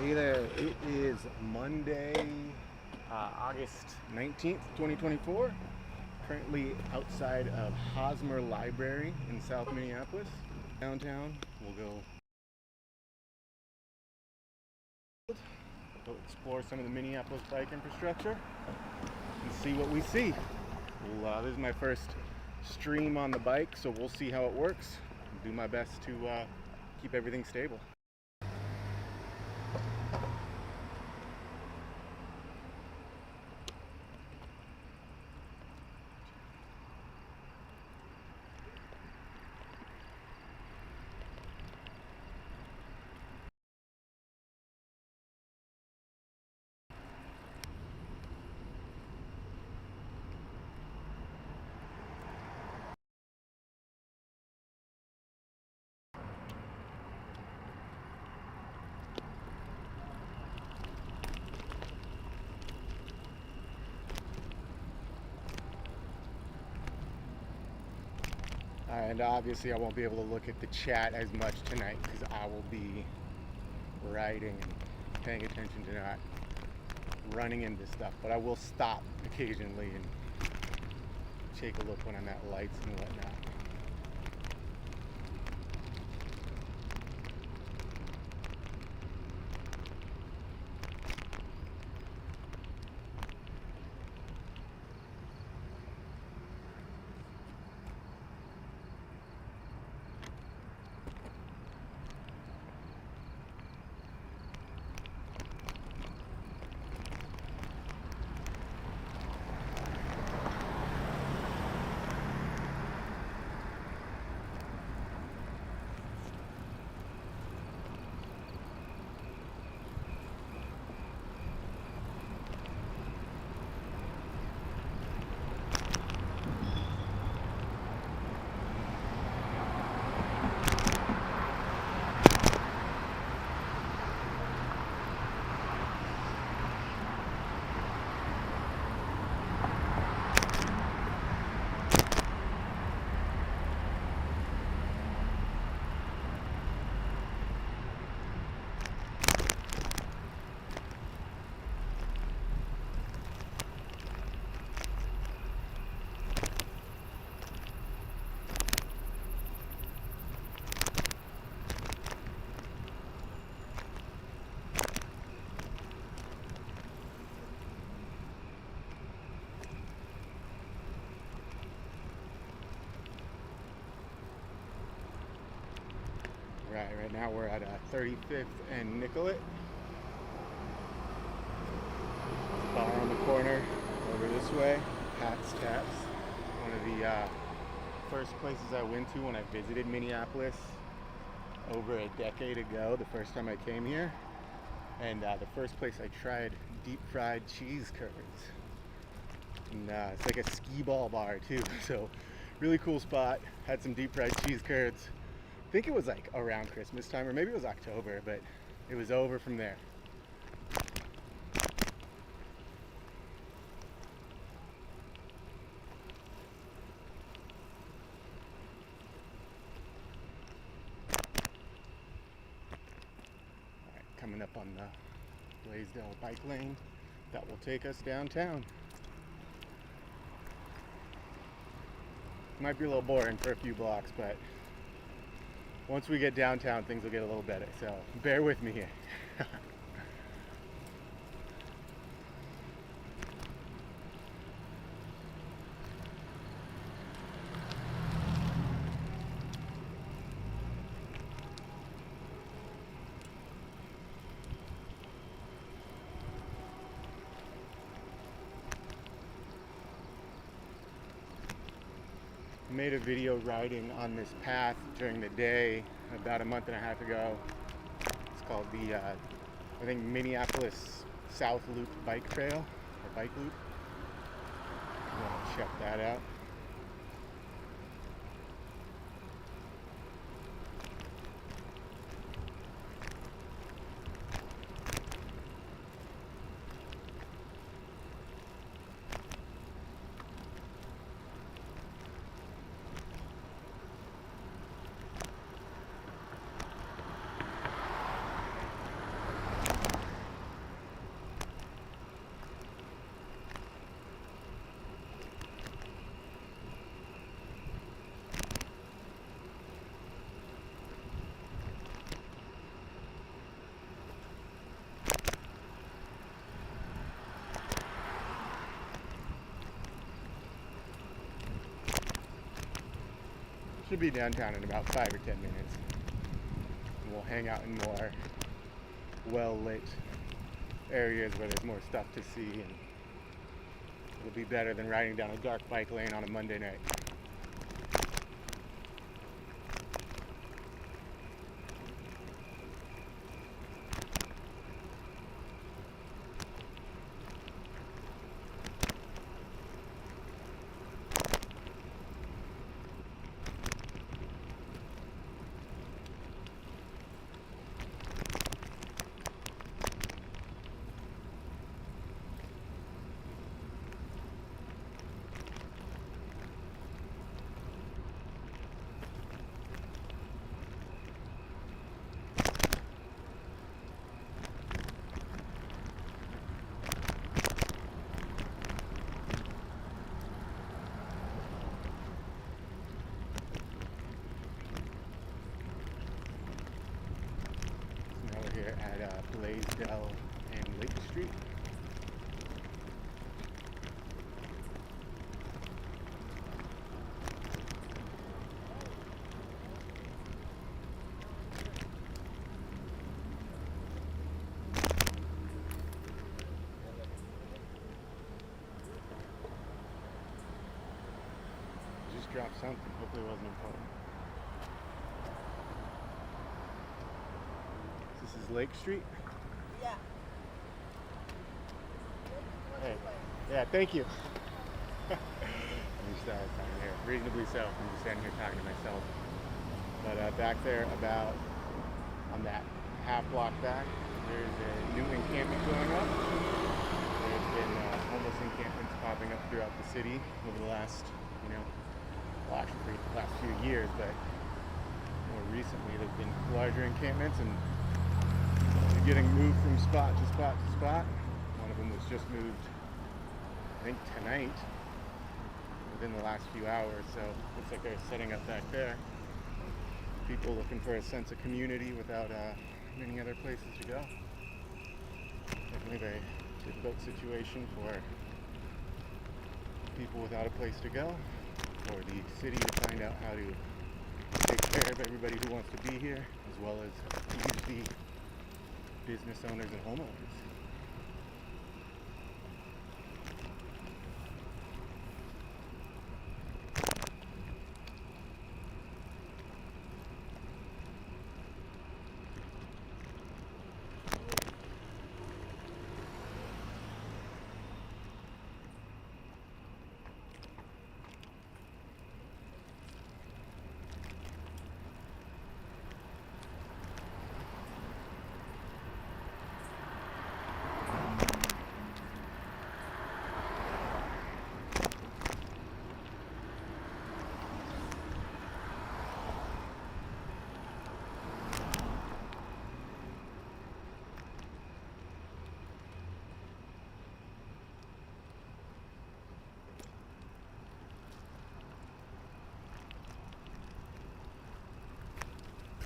Hey there, it is Monday, August 19th, 2024. Currently outside of Hosmer Library in South Minneapolis. Downtown, we'll go explore some of the Minneapolis bike infrastructure and see what we see. This is my first stream on the bike, so we'll see how it works. I'll do my best to keep everything stable. And obviously I won't be able to look at the chat as much tonight because I will be writing and paying attention to not running into stuff. But I will stop occasionally and take a look when I'm at lights and whatnot. Right now we're at 35th and Nicollet. Bar on the corner over this way, Pat's Taps. One of the first places I went to when I visited Minneapolis over a decade ago, the first time I came here. And the first place I tried deep fried cheese curds. And it's like a skee ball bar too, so really cool spot. Had some deep fried cheese curds. I think it was like around Christmas time, or maybe it was October, but it was over from there. All right, coming up on the Blaisdell bike lane, that will take us downtown. Might be a little boring for a few blocks, but once we get downtown, things will get a little better, so bear with me here. Made a video riding on this path during the day about a month and a half ago. It's called the I think Minneapolis South Loop Bike Trail or Bike Loop. Check that out. Should be downtown in about 5 or 10 minutes. And we'll hang out in more well-lit areas where there's more stuff to see, and it'll be better than riding down a dark bike lane on a Monday night. Here at Blaisdell and Lake Street. Just dropped something, hopefully it wasn't important. This is Lake Street? Yeah. Hey. Yeah, thank you. I'm just talking here. Reasonably so. I'm just standing here talking to myself. But back there, about on that half block back, there's a new encampment going up. There's been homeless encampments popping up throughout the city over the last, well, actually for the last few years, but more recently there's been larger encampments, and getting moved from spot to spot to spot. One of them was just moved, I think, tonight, within the last few hours. So looks like they're setting up back there. People looking for a sense of community without many other places to go. Definitely a very difficult situation for people without a place to go, for the city to find out how to take care of everybody who wants to be here, as well as use the business owners and homeowners.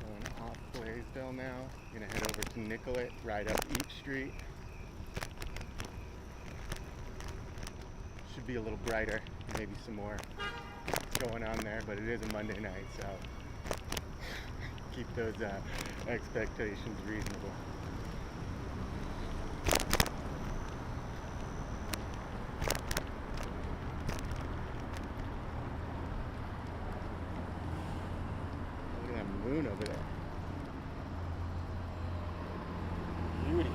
Going off Blaisdell now. Gonna head over to Nicollet, ride up each street. Should be a little brighter, maybe some more going on there, but it is a Monday night, so keep those expectations reasonable. Look at that moon over there. Beauty.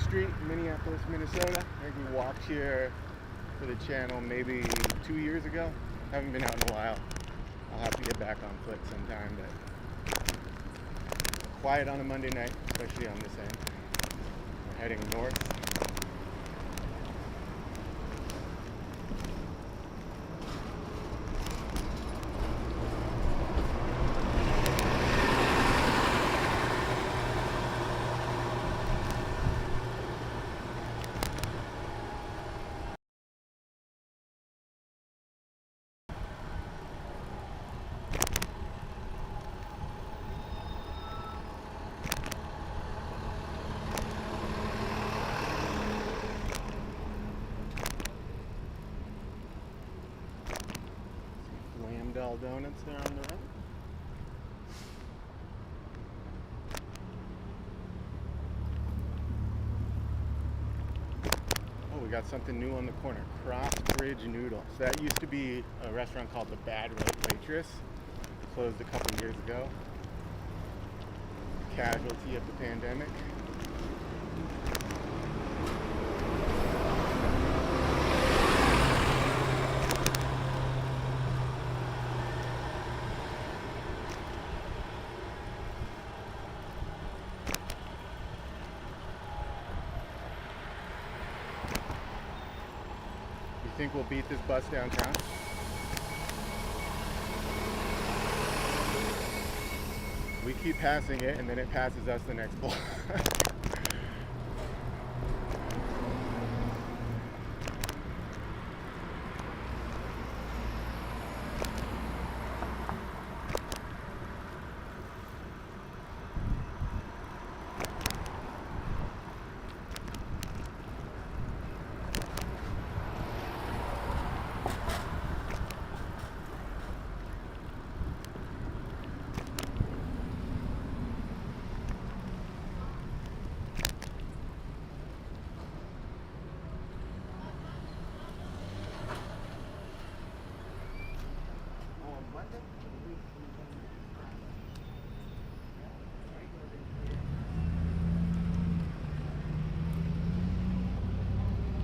Street, Minneapolis, Minnesota. I think we walked here for the channel maybe 2 years ago. Haven't been out in a while. I'll have to get back on foot sometime, but quiet on a Monday night, especially on this end. We're heading north. Style Donuts there on the right. Oh, we got something new on the corner. Crossbridge Noodles. That used to be a restaurant called the Bad Waitress. It closed a couple years ago. Casualty of the pandemic. You think we'll beat this bus downtown? We keep passing it, and then it passes us the next block.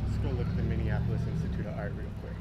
Let's go look at the Minneapolis Institute of Art real quick.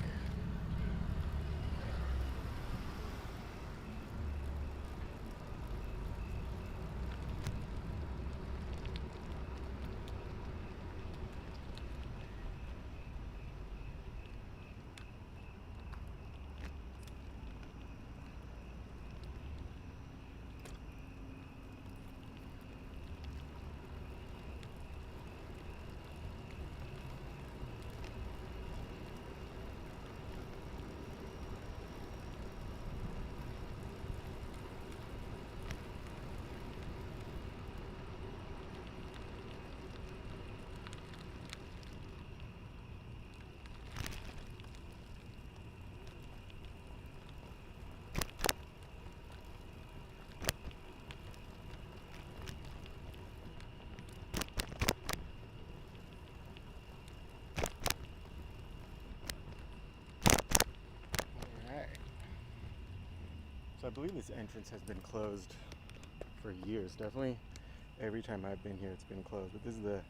So I believe this entrance has been closed for years. Definitely every time I've been here it's been closed. But this is the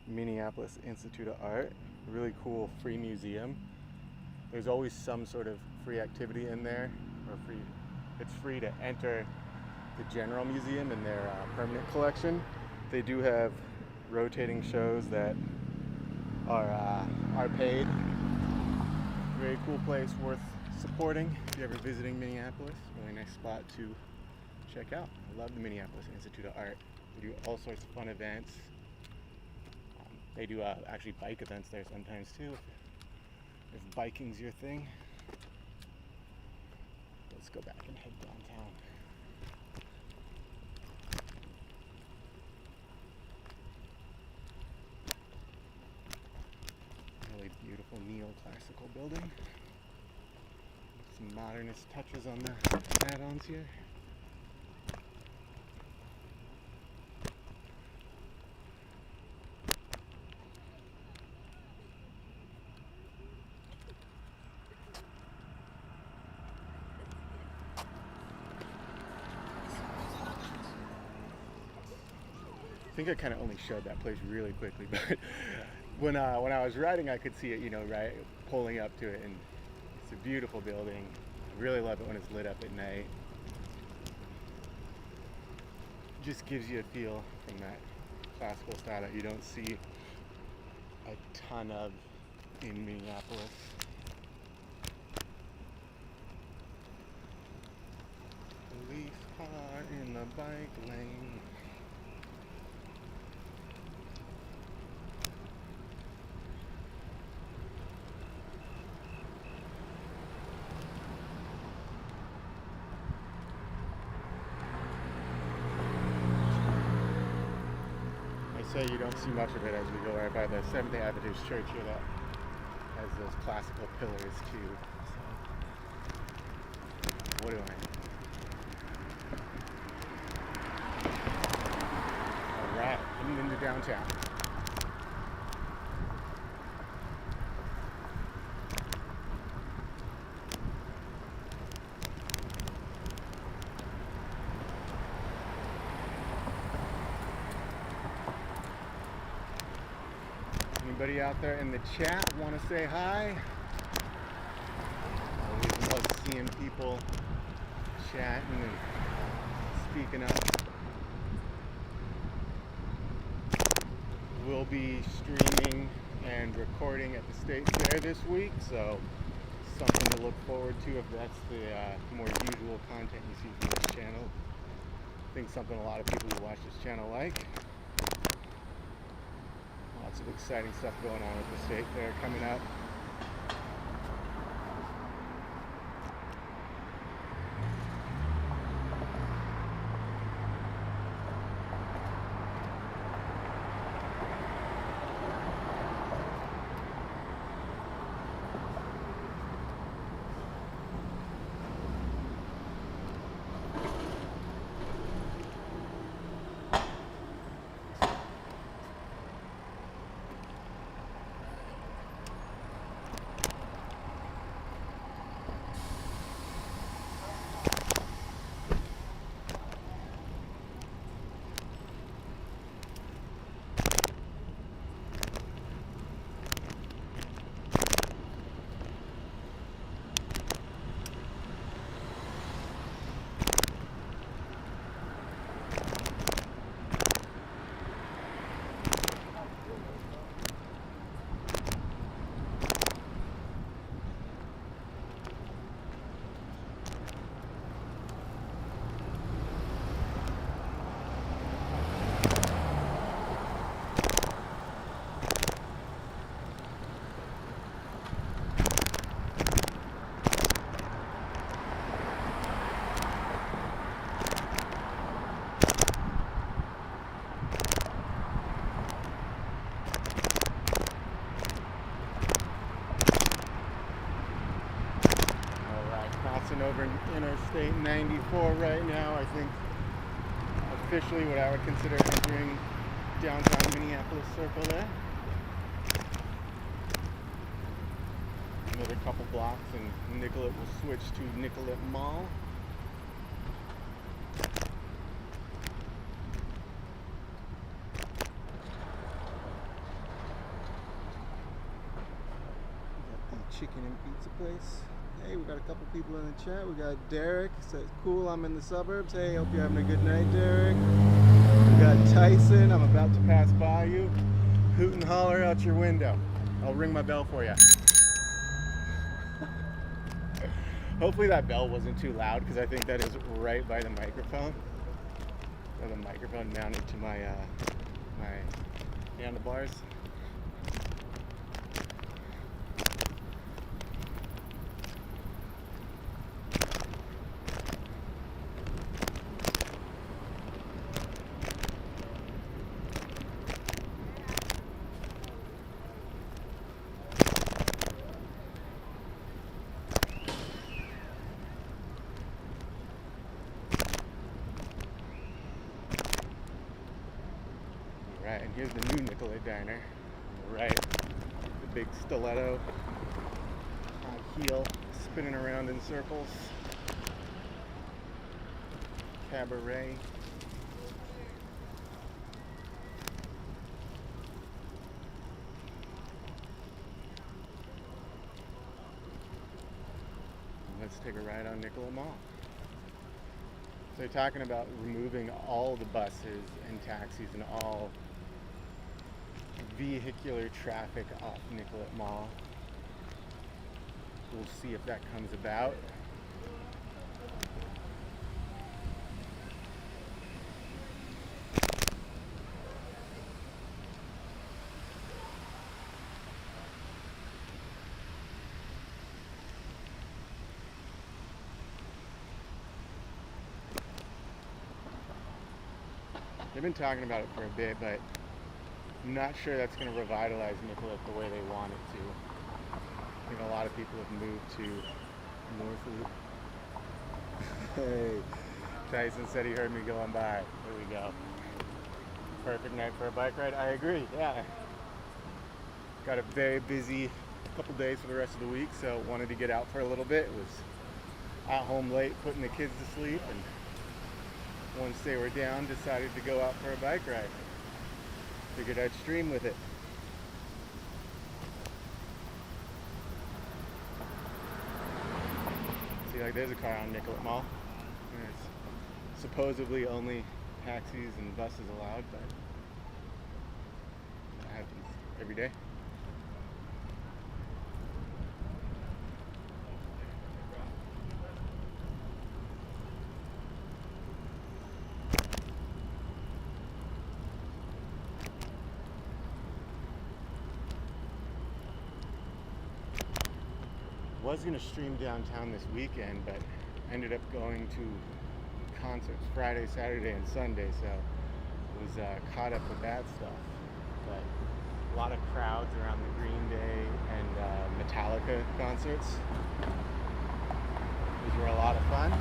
Minneapolis Institute of Art. A really cool free museum. There's always some sort of free activity in there, or it's free to enter the general museum in their permanent collection. They do have rotating shows that are paid. Very cool place, worth supporting if you're ever visiting Minneapolis. Really nice spot to check out. I love the Minneapolis Institute of Art. They do all sorts of fun events. They do actually bike events there sometimes too, if biking's your thing. Let's go back and head downtown. Really beautiful neoclassical building. Some modernist touches on the add-ons here. I think I kind of only showed that place really quickly, but when I was riding, I could see it, right, pulling up to it, and it's a beautiful building. I really love it when it's lit up at night. Just gives you a feel from that classical style that you don't see a ton of in Minneapolis. Police car in the bike lane. So you don't see much of it as we go right by the Seventh-day Adventist Church here that has those classical pillars too. So. What am I? Alright, heading into downtown. Anybody out there in the chat want to say hi? Always love seeing people chatting and speaking up. We'll be streaming and recording at the State Fair this week, so something to look forward to if that's the more usual content you see from this channel. I think something a lot of people who watch this channel like. Lots of exciting stuff going on at the State Fair coming up. Over Interstate 94 right now. I think officially what I would consider entering downtown Minneapolis Circle there. Another couple blocks and Nicollet will switch to Nicollet Mall. Got the chicken and pizza place. Hey, we got a couple people in the chat. We got Derek, says, cool, I'm in the suburbs. Hey, hope you're having a good night, Derek. We got Tyson, I'm about to pass by you. Hoot and holler out your window. I'll ring my bell for you. Hopefully that bell wasn't too loud, because I think that is right by the microphone. Got the microphone mounted to my handlebars. Right, and here's the new Nicollet Diner. Right, the big stiletto, high heel, spinning around in circles. Cabaret. Let's take a ride on Nicollet Mall. So they're talking about removing all the buses and taxis and all vehicular traffic off Nicollet Mall. We'll see if that comes about. They've been talking about it for a bit, but I'm not sure that's going to revitalize Nicollet the way they want it to. I think a lot of people have moved to North Loop. Hey, Tyson said he heard me going by. Here we go. Perfect night for a bike ride. I agree, yeah. Got a very busy couple days for the rest of the week, so wanted to get out for a little bit. Was at home late putting the kids to sleep, and once they were down, decided to go out for a bike ride. Figured I'd stream with it. See, like there's a car on Nicollet Mall. There's supposedly only taxis and buses allowed, but that happens every day. Was going to stream downtown this weekend, but ended up going to concerts Friday, Saturday, and Sunday, so was caught up with that stuff. But a lot of crowds around the Green Day and Metallica concerts. These were a lot of fun.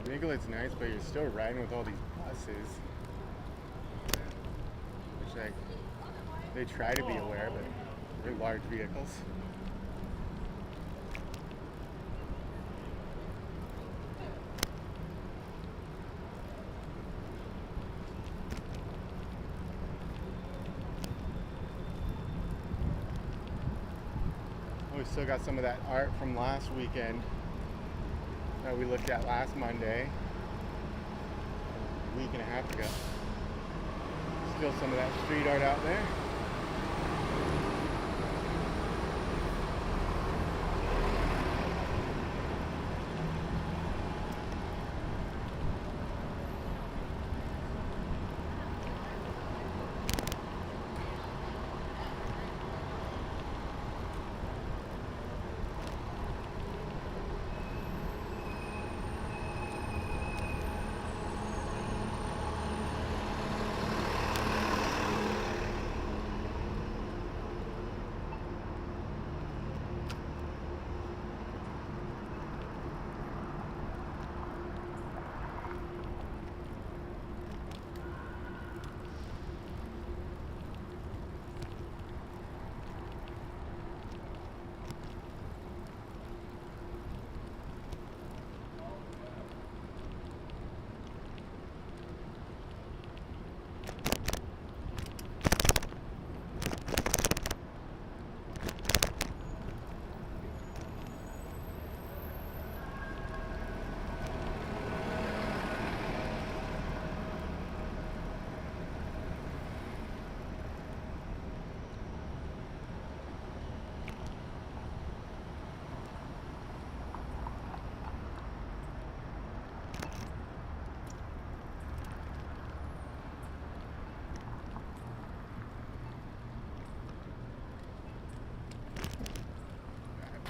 Nicollet's nice, but you're still riding with all these buses. Which, like, they try to be aware, but they're large vehicles. We still got some of that art from last weekend that we looked at last Monday, a week and a half ago. Still some of that street art out there.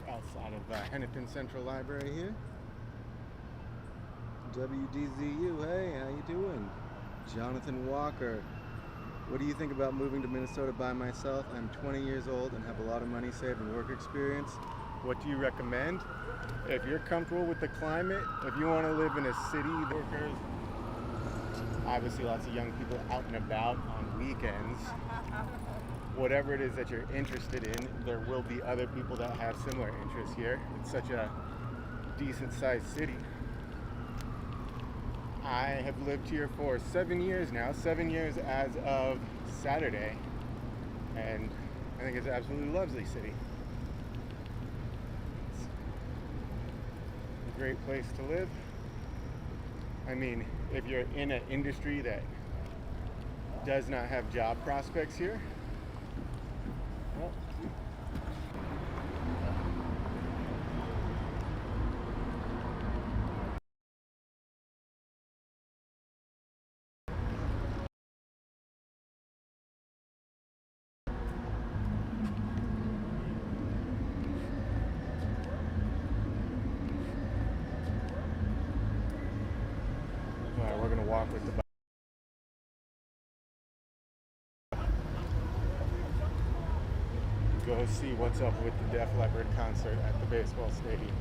Outside of Hennepin Central Library here. WDZU, hey, how you doing? Jonathan Walker. What do you think about moving to Minnesota by myself? I'm 20 years old and have a lot of money saved and work experience. What do you recommend? If you're comfortable with the climate, if you want to live in a city, workers, obviously lots of young people out and about on weekends. Whatever it is that you're interested in, there will be other people that have similar interests here. It's such a decent sized city. I have lived here for 7 years now, 7 years as of Saturday, and I think it's an absolutely lovely city. It's a great place to live. I mean, if you're in an industry that does not have job prospects here, well, all right, we're gonna walk with the go see what's up with the Def Leppard concert at the baseball stadium.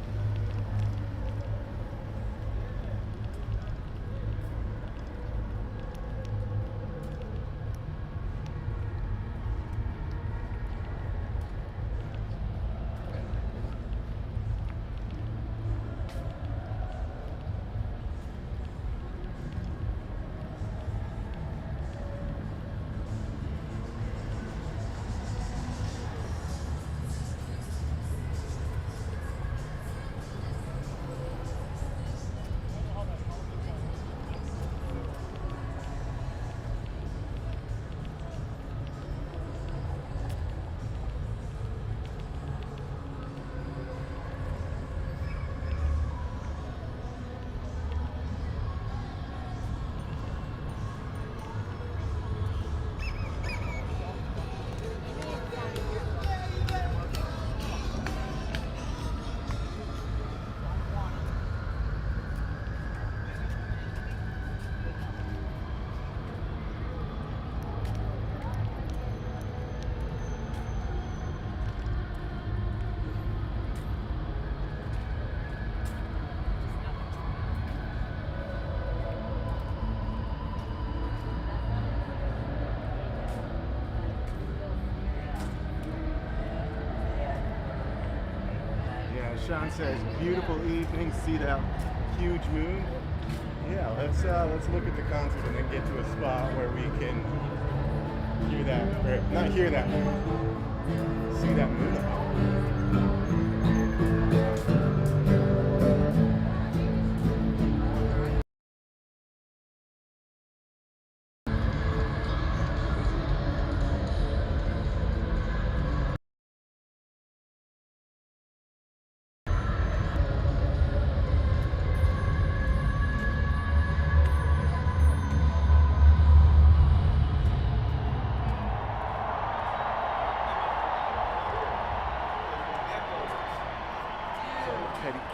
Sean says, beautiful evening, see that huge moon. Yeah, let's look at the concert and then get to a spot where we can hear that, or not hear that moon, see that moon.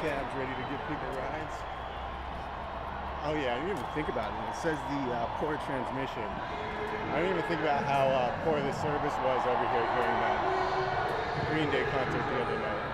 Cabs ready to give people rides. Oh yeah, I didn't even think about it. It says the poor transmission. I didn't even think about how poor the service was over here during that Green Day concert the other night.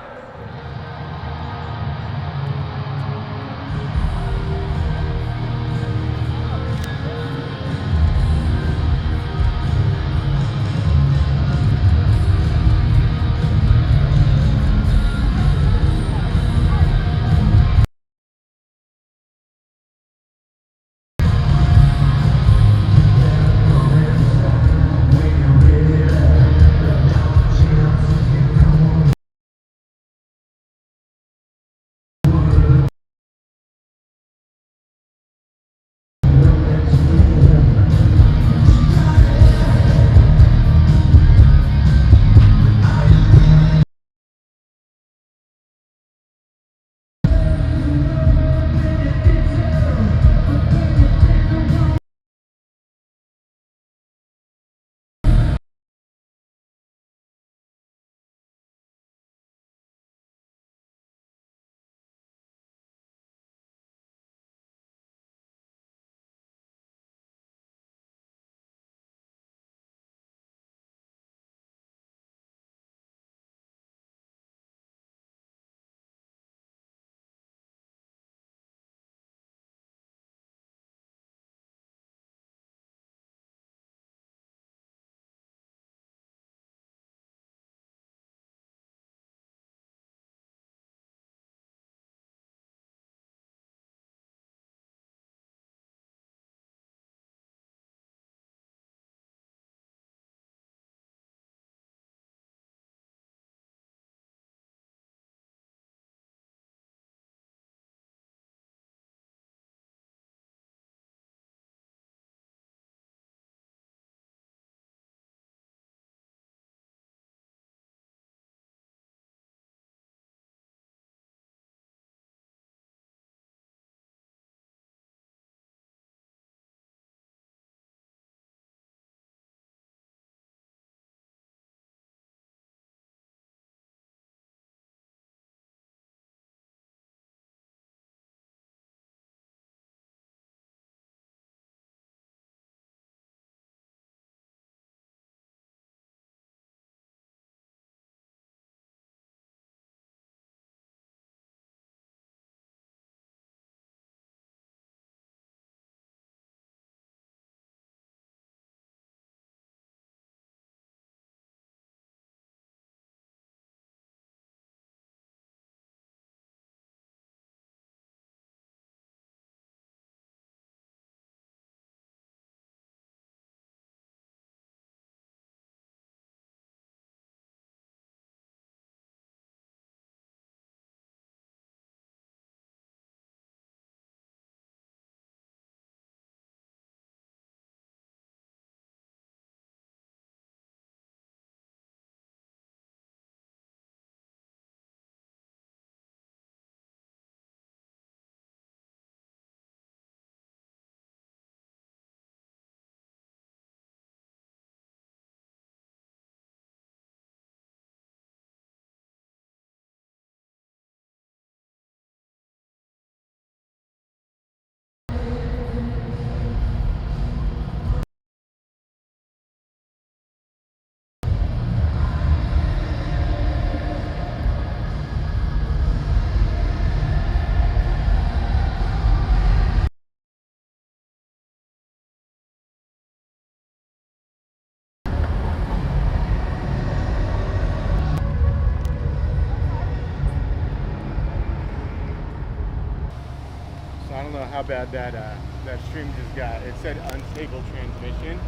how bad that stream just got. It said unstable transmission,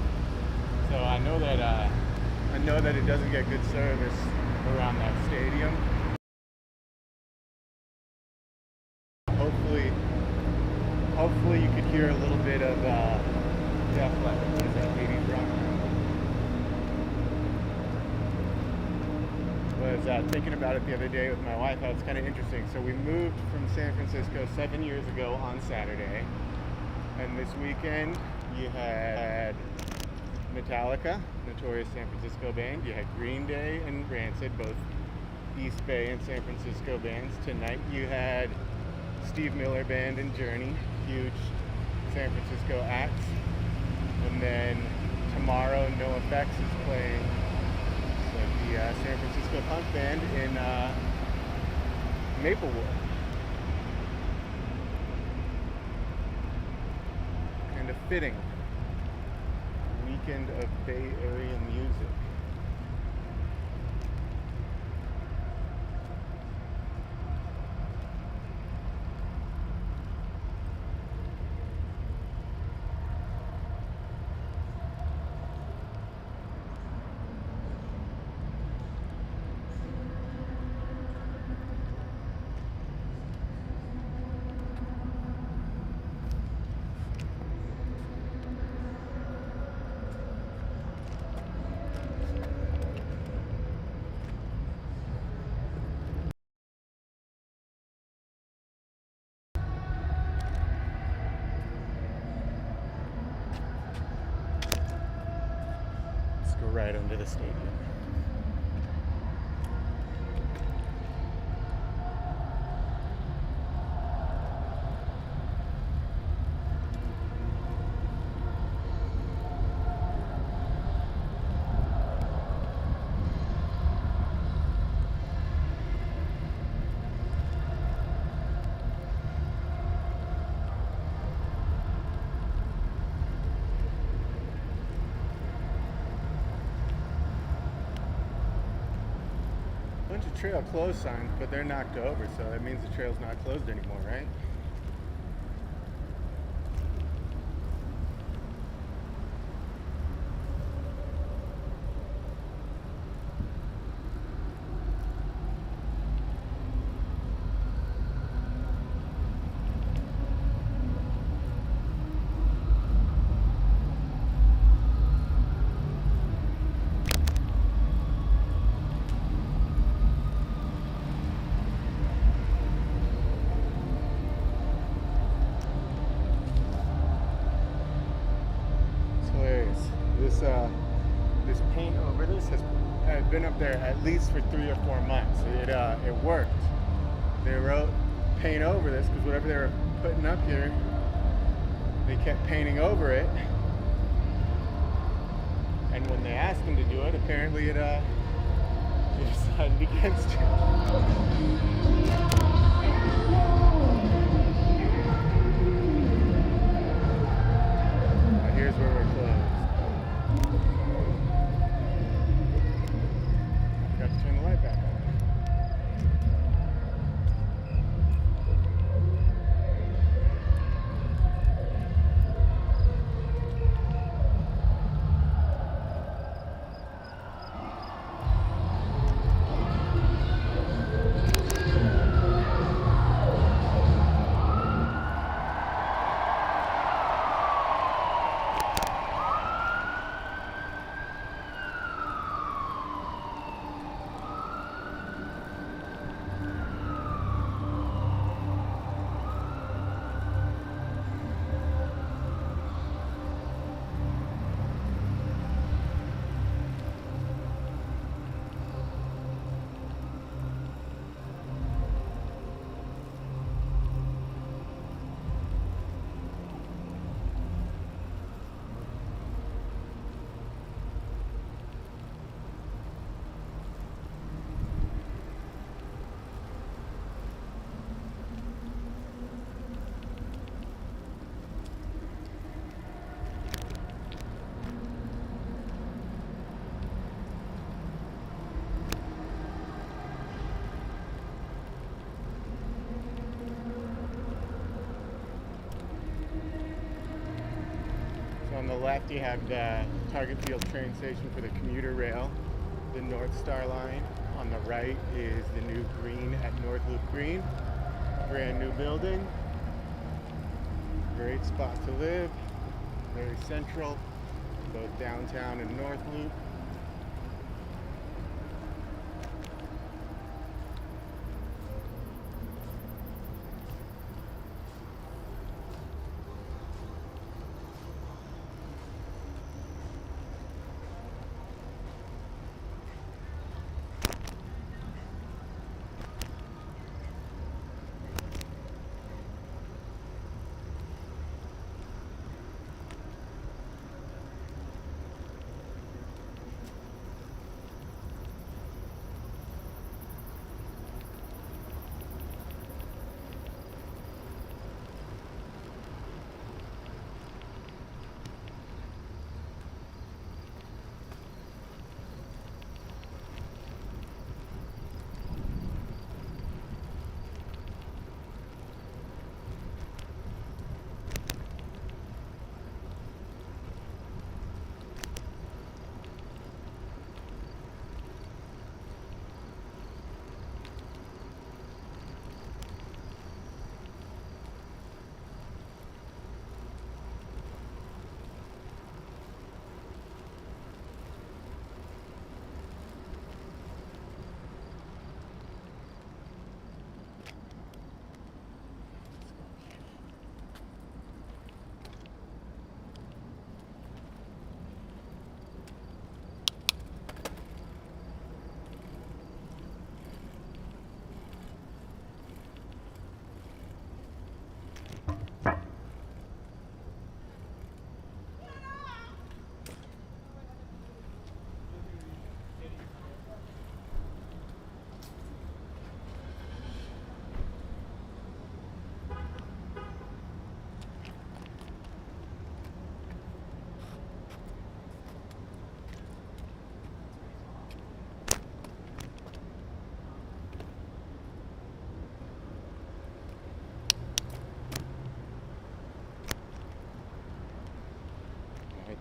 so I know that it doesn't get good service around that stadium. Hopefully you could hear a little bit of Def Leppard. What is that lady from? Was thinking about it the other day with my wife. How it's kind of interesting. So we moved from San Francisco 7 years ago on Saturday, and this weekend you had Metallica, notorious San Francisco band. You had Green Day and Rancid, both East Bay and San Francisco bands. Tonight you had Steve Miller Band and Journey, huge San Francisco acts. And then tomorrow, NoFX is playing the San Francisco punk band in Maplewood. Kind of fitting. Weekend of Bay Area music. Go right under the stadium. Bunch of trail closed signs, but they're knocked over, so that means the trail's not closed anymore, right? This paint over this has been up there at least for 3 or 4 months. It worked. They wrote paint over this because whatever they were putting up here, they kept painting over it. And when they asked them to do it, apparently they decided against it. Here's where we're closed. Got to turn the light back on. left, you have the Target Field train station for the commuter rail, the North Star line. On the right is the new green at North Loop Green. Brand new building. Great spot to live. Very central, both downtown and North Loop.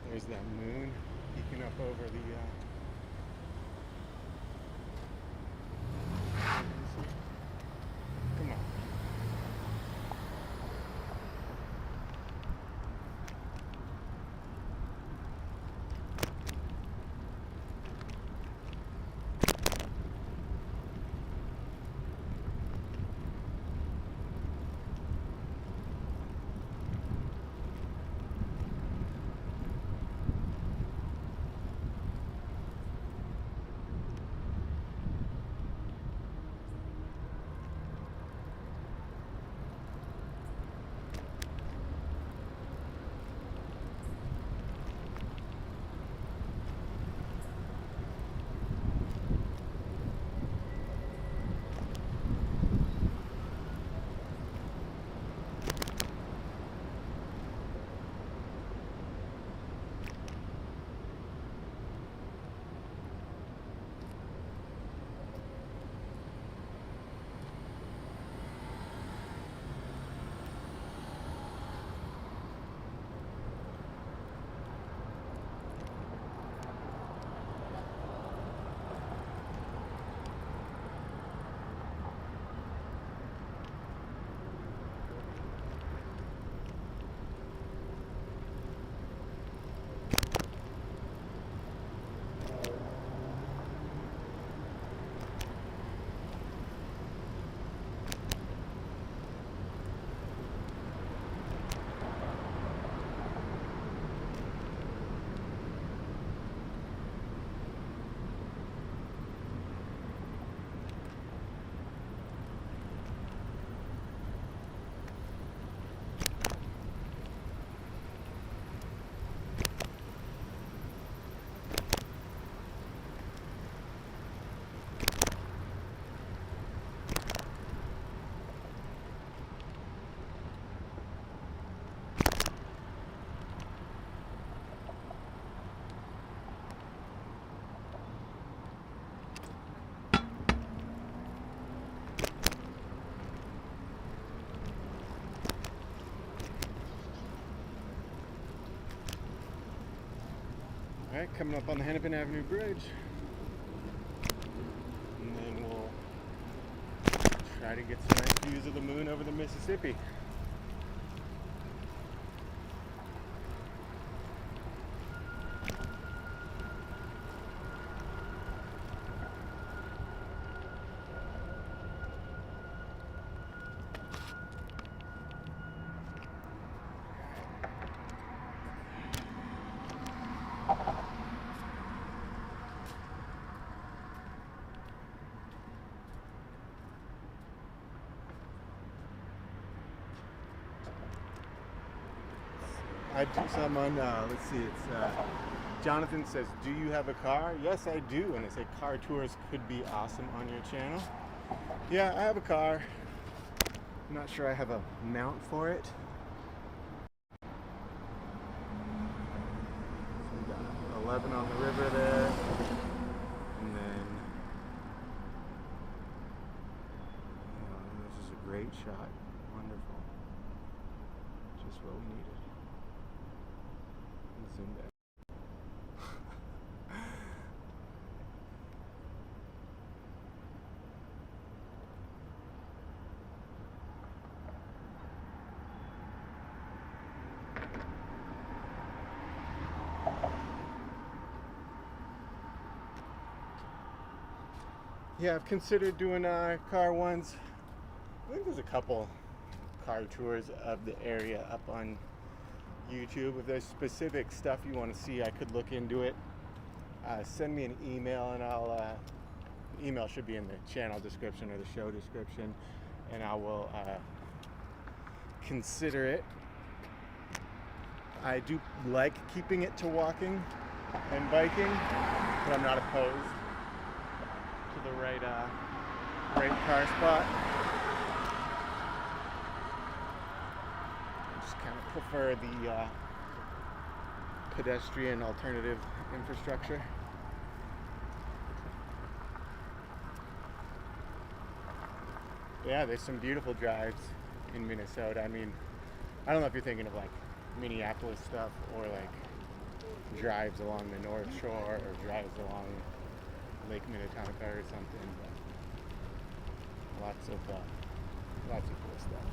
There's that moon peeking up over the come on. Alright, coming up on the Hennepin Avenue Bridge. And then we'll try to get some nice views of the moon over the Mississippi. I do some on, let's see, it's Jonathan says, do you have a car? Yes, I do. And I say car tours could be awesome on your channel. Yeah, I have a car. I'm not sure I have a mount for it. So we got 11 on the river there. And then, this is a great shot. Wonderful. Just what we needed. Zoom back. Yeah, I've considered doing car ones. I think there's a couple car tours of the area up on YouTube. If there's specific stuff you want to see, I could look into it. Send me an email, and I'll email should be in the channel description or the show description, and I will consider it. I do like keeping it to walking and biking, but I'm not opposed to the right car spot. Kind of prefer the pedestrian alternative infrastructure. Yeah, there's some beautiful drives in Minnesota. I mean, I don't know if you're thinking of like Minneapolis stuff or like drives along the North Shore or drives along Lake Minnetonka or something, but lots of cool stuff.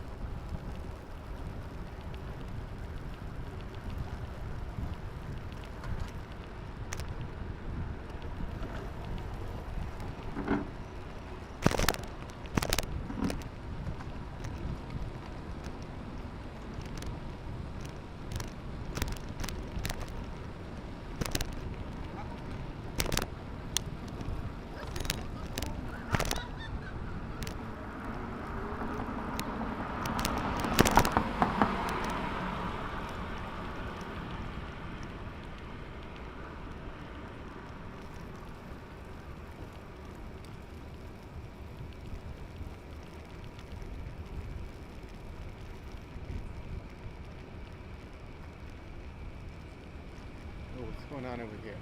What's going on over here?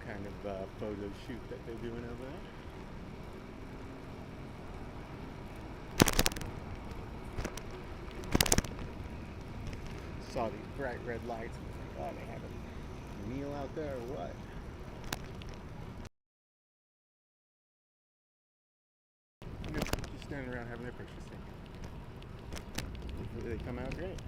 Kind of photo shoot that they're doing over there. Saw these bright red lights and was like, oh, they have a meal out there or what? Just standing around having their pictures taken. Hopefully they come out great.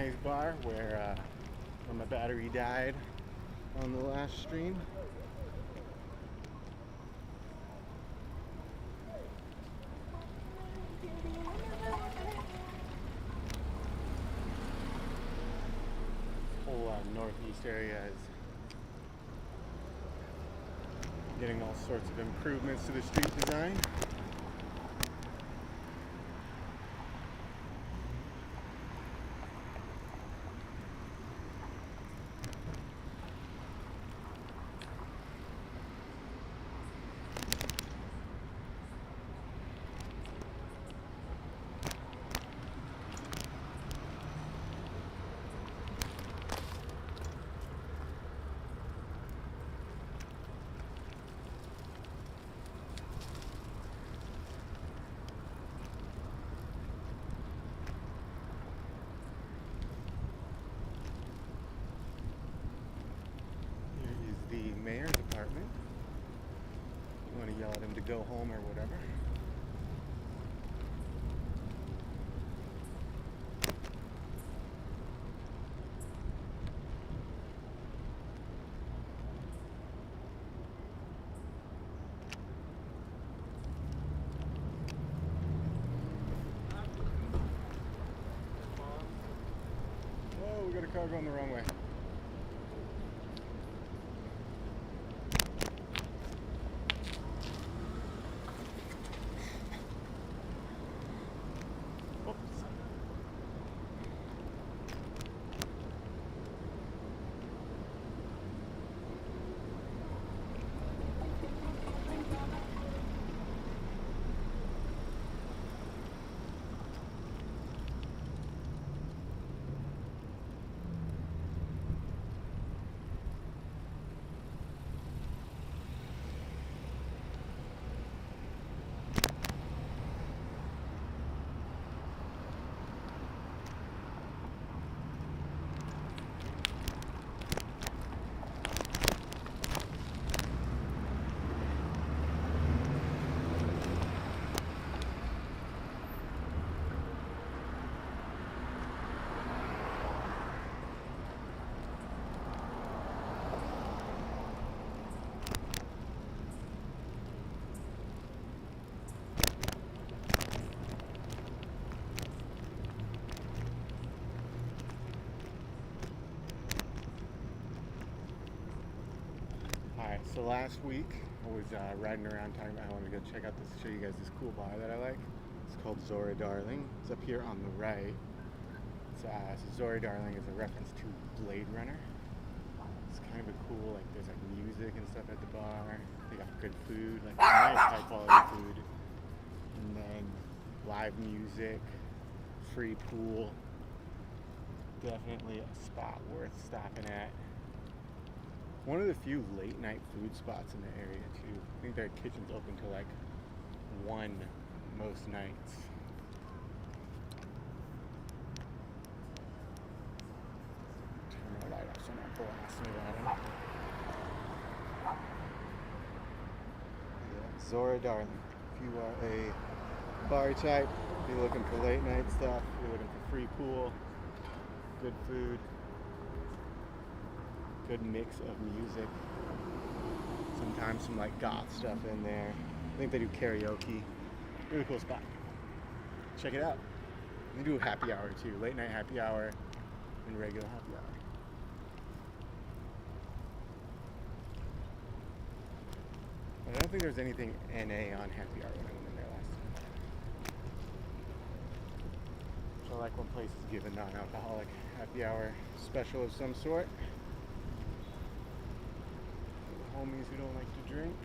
nice bar where my battery died on the last stream. Whole northeast area is getting all sorts of improvements to the street design. The mayor's apartment. You want to yell at him to go home or whatever. Whoa, we got a car going the wrong way. Alright, so last week I was riding around talking about I wanted to go check out this, show you guys this cool bar that I like. It's called Zora Darling. It's up here on the right. So Zora Darling is a reference to Blade Runner. It's kind of a cool, like there's like music and stuff at the bar. They got good food, like nice high quality food. And then live music, free pool. Definitely a spot worth stopping at. One of the few late night food spots in the area too. I think their kitchen's open till like 1 most nights. Turn my light off so I'm not blasting it at him. Yeah, Zora Darling. If you are a bar type, if you're looking for late night stuff, if you're looking for free pool, good food, good mix of music, sometimes some like goth stuff in there. I think they do karaoke. Really cool spot. Check it out. They do a happy hour too, late night happy hour and regular happy hour. But I don't think there's anything NA on happy hour when I went in there last time. So I like when places give a non-alcoholic happy hour special of some sort. Homies who don't like to drink.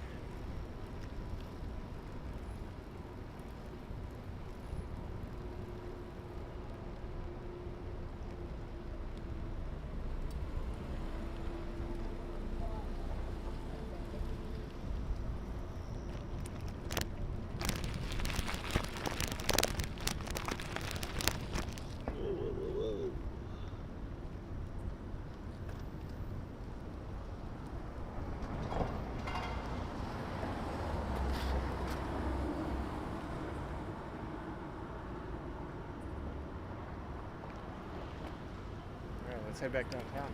let's head back downtown.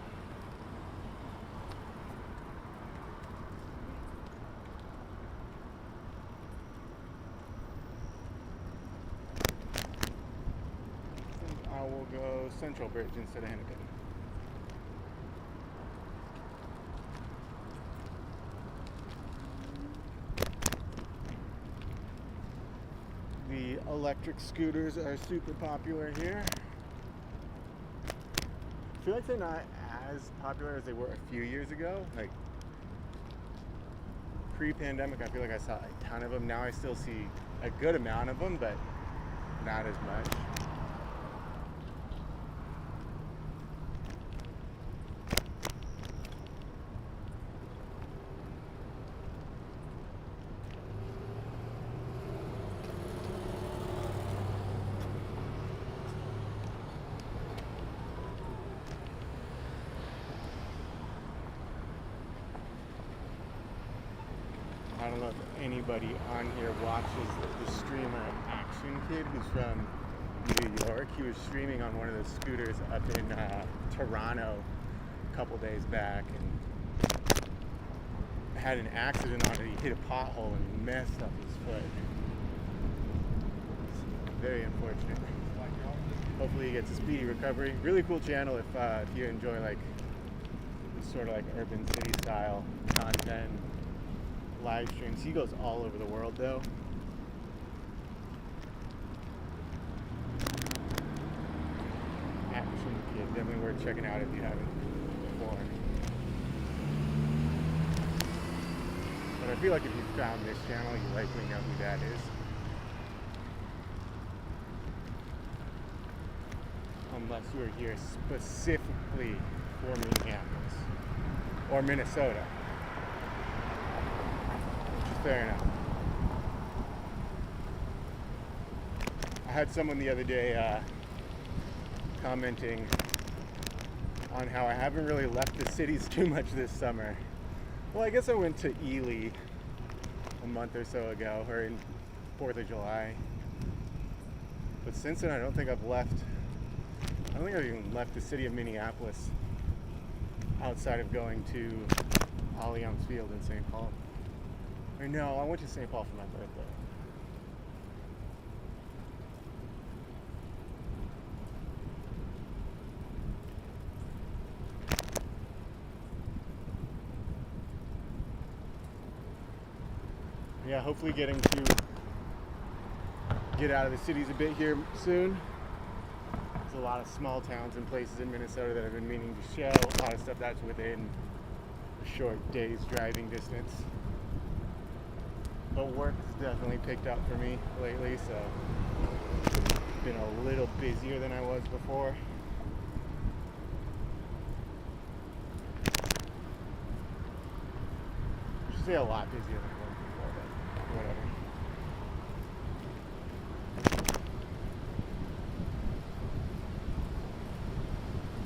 I will go Central Bridge instead of Hennepin. The electric scooters are super popular here. I feel like they're not as popular as they were a few years ago. Like pre-pandemic, I feel like I saw a ton of them. Now I still see a good amount of them, but not as much. I don't know if anybody on here watches the streamer Action Kid, who's from New York. He was streaming on one of the scooters up in Toronto a couple days back and had an accident on it. He hit a pothole and messed up his foot. It's very unfortunate. Hopefully he gets a speedy recovery. Really cool channel if you enjoy like this sort of like urban city style content. Live streams. He goes all over the world though. Action Kid, definitely worth checking out if you haven't before. But I feel like if you found this channel, you likely know who that is. Unless you were here specifically for Minneapolis or Minnesota. Fair enough. I had someone the other day commenting on how I haven't really left the cities too much this summer. Well, I guess I went to Ely a month or so ago, or in 4th of July. But since then, I don't think I've even left the city of Minneapolis outside of going to Allianz Field in St. Paul. Or no, I went to St. Paul for my birthday. Yeah, hopefully getting to get out of the cities a bit here soon. There's a lot of small towns and places in Minnesota that I've been meaning to show. A lot of stuff that's within a short day's driving distance. But work's definitely picked up for me lately, so it's been a little busier than I was before. I should say a lot busier than I was before, but whatever.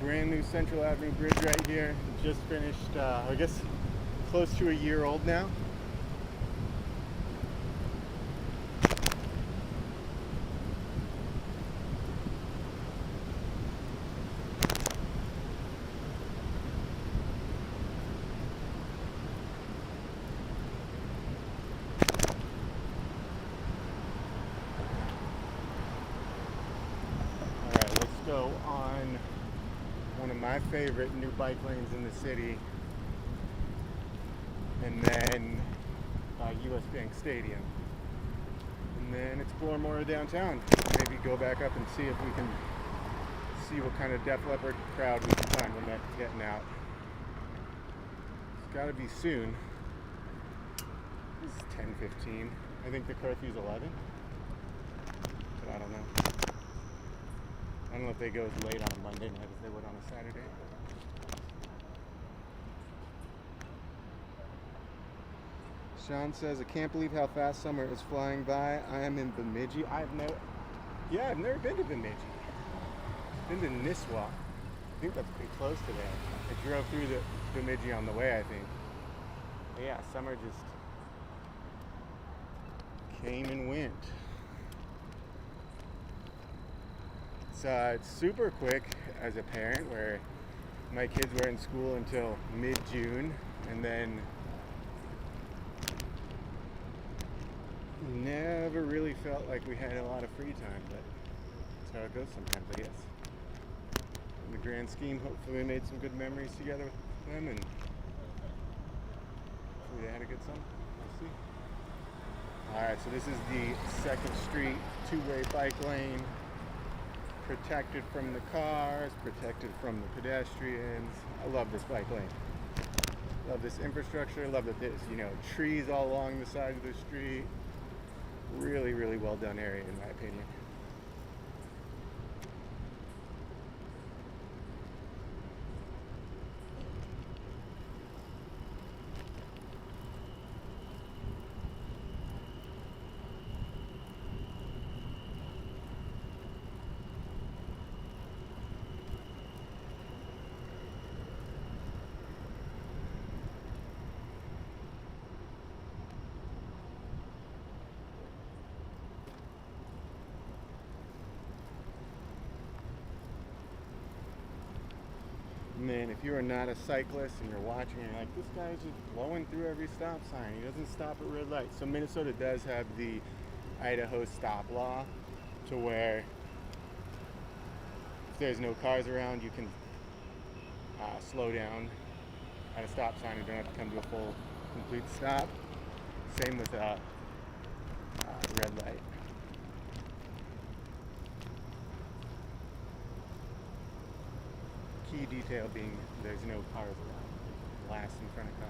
Brand new Central Avenue Bridge right here. Just finished, I guess, close to a year old now. Go on one of my favorite new bike lanes in the city, and then by US Bank Stadium, and then explore more of downtown. Maybe go back up and see if we can see what kind of Def Leppard crowd we can find when that's getting out. It's got to be soon. This is 10:15. I think the curfew's 11, but I don't know. I don't know if they go as late on a Monday night as they would on a Saturday. Sean says, I can't believe how fast summer is flying by. I am in Bemidji. I've never been to Bemidji. I've been to Nisswa. I think that's pretty close to there. I drove through the Bemidji on the way, I think. But yeah, summer just came and went. It's super quick as a parent, where My kids were in school until mid-June, and then never really felt like we had a lot of free time, but that's how it goes sometimes, I guess. In the grand scheme, hopefully we made some good memories together with them, and hopefully they had a good summer. We'll see. Alright, so this is the 2nd Street two-way bike lane. Protected from the cars, protected from the pedestrians. I love this bike lane. Love this infrastructure. Love that there's, trees all along the side of the street. Really, really well done area in my opinion. Man, if you are not a cyclist and you're watching and you're like, this guy's just blowing through every stop sign, he doesn't stop at red lights. So Minnesota does have the Idaho stop law, to where if there's no cars around, you can slow down at a stop sign and don't have to come to a full, complete stop. Same with red light. Key detail being there's no cars around. Glass in front of cars.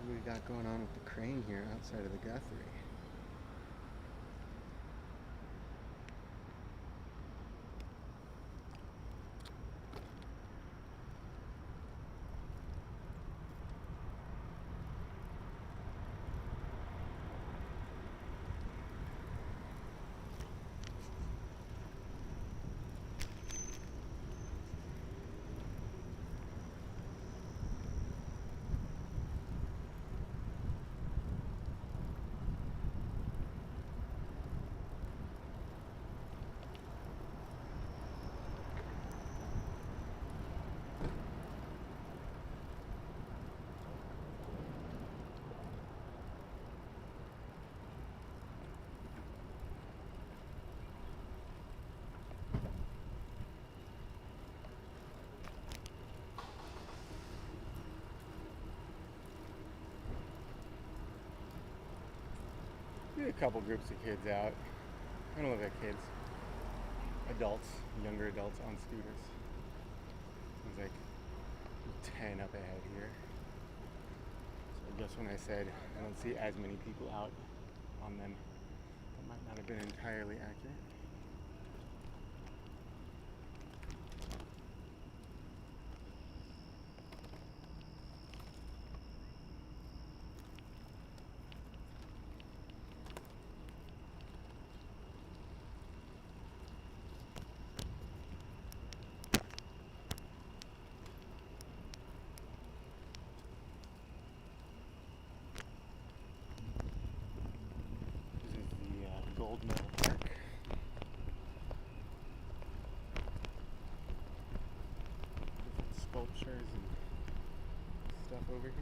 What we got going on with the crane here outside of the Guthrie? A couple groups of kids out. I don't look at kids. Adults, younger adults on scooters. There's like 10 up ahead here. So I guess when I said I don't see as many people out on them, that might not have been entirely accurate. Gold Medal Park. Different sculptures and stuff over here.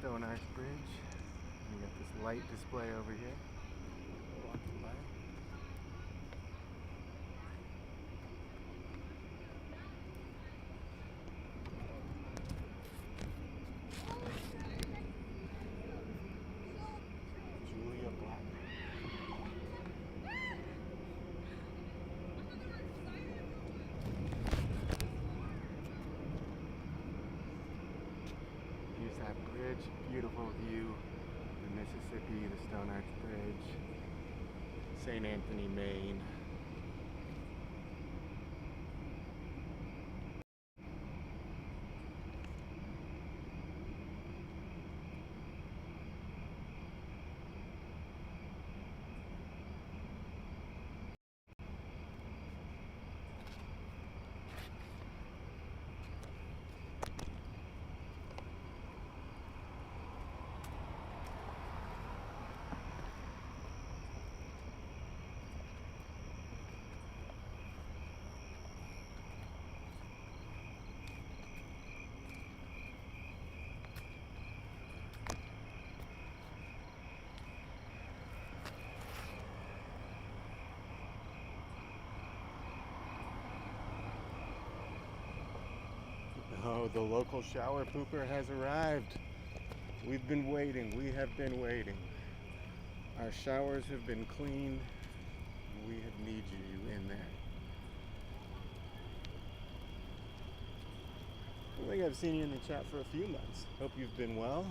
Stone Arch Bridge. We got this light display over here. Walking by. Bridge, beautiful view of the Mississippi, the Stone Arch Bridge, St. Anthony, Maine. Oh, the local shower pooper has arrived. We've been waiting. We have been waiting. Our showers have been cleaned. We have need you in there. I think I've seen you in the chat for a few months. Hope you've been well.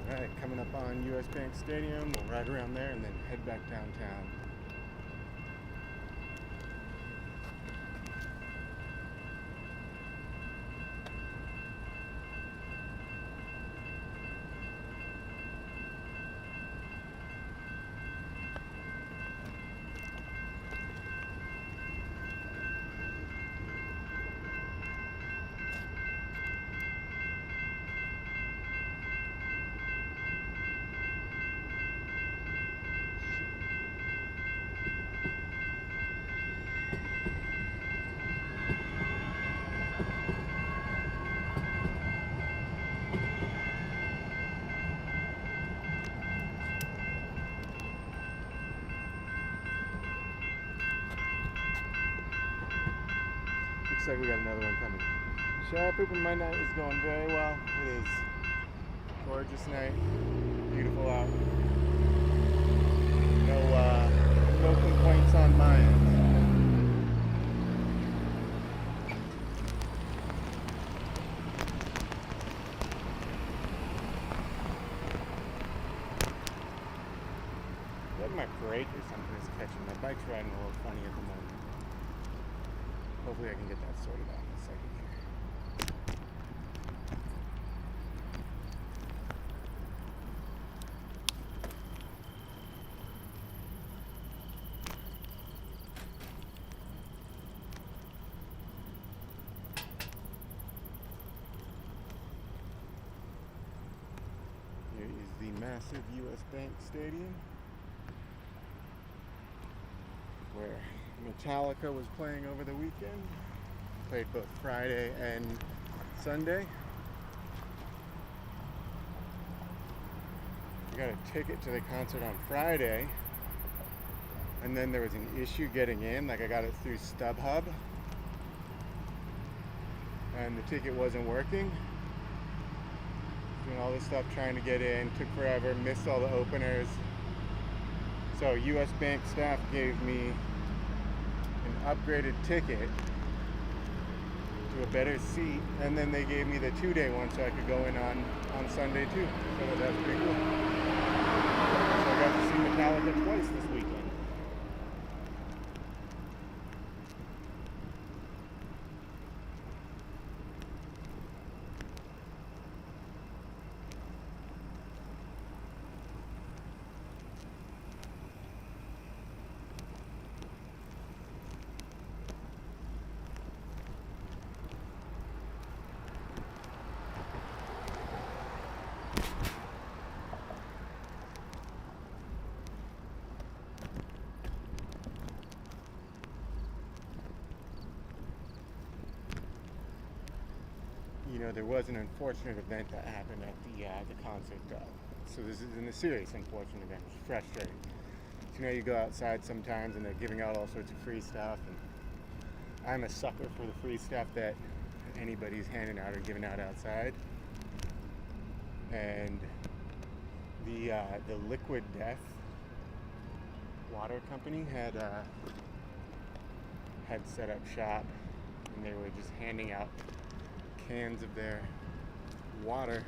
Alright, coming up on US Bank Stadium, we'll ride around there and then head back downtown. Looks like we got another one coming. Shower pooping, my night is going very well. It is a gorgeous night, beautiful out. No complaints on my end. My brake or something is catching. My bike's riding a little funny at the moment. Hopefully I can get that sorted out in a second here. Here is the massive US Bank Stadium, where Metallica was playing over the weekend. Played both Friday and Sunday. I got a ticket to the concert on Friday, and then there was an issue getting in. Like, I got it through StubHub, and the ticket wasn't working. Doing all this stuff trying to get in, took forever, missed all the openers. So US Bank staff gave me an upgraded ticket to a better seat, and then they gave me the 2-day one so I could go in on Sunday too. So that's pretty cool. So I got to see Metallica twice this weekend. You know, there was an unfortunate event that happened at the concert, so this isn't a serious unfortunate event. It's frustrating. So, you know, you go outside sometimes and they're giving out all sorts of free stuff, and I'm a sucker for the free stuff that anybody's handing out or giving out outside. And the Liquid Death water company had set up shop, and they were just handing out cans of their water,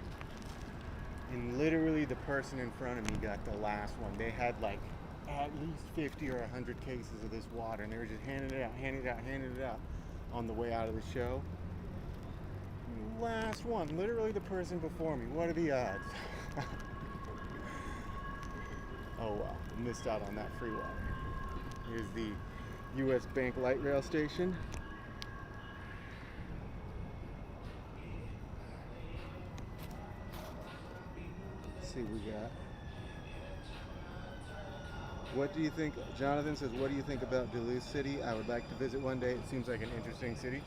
and literally the person in front of me got the last one. They had like at least 50 or 100 cases of this water, and they were just handing it out on the way out of the show. Last one, literally the person before me. What are the odds? Oh well, missed out on that free water. Here's the US Bank light rail station. See, we got. What do you think? Jonathan says, what do you think about Duluth City? I would like to visit one day. It seems like an interesting city.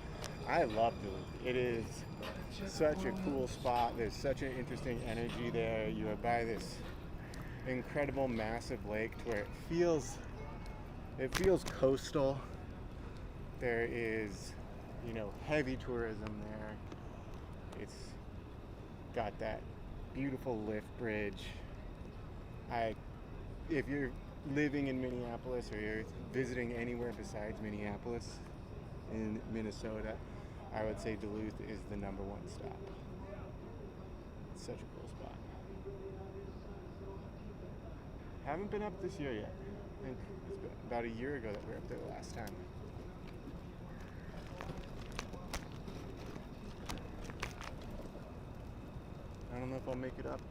I love Duluth. It is such a cool spot. There's such an interesting energy there. You are by this incredible massive lake to where it feels coastal. There is, you know, heavy tourism there. It's got that beautiful lift bridge. If you're living in Minneapolis or you're visiting anywhere besides Minneapolis in Minnesota, I would say Duluth is the #1 stop. It's such a cool spot. Haven't been up this year yet. I think it's been about a year ago that we were up there the last time. I don't know if I'll make it up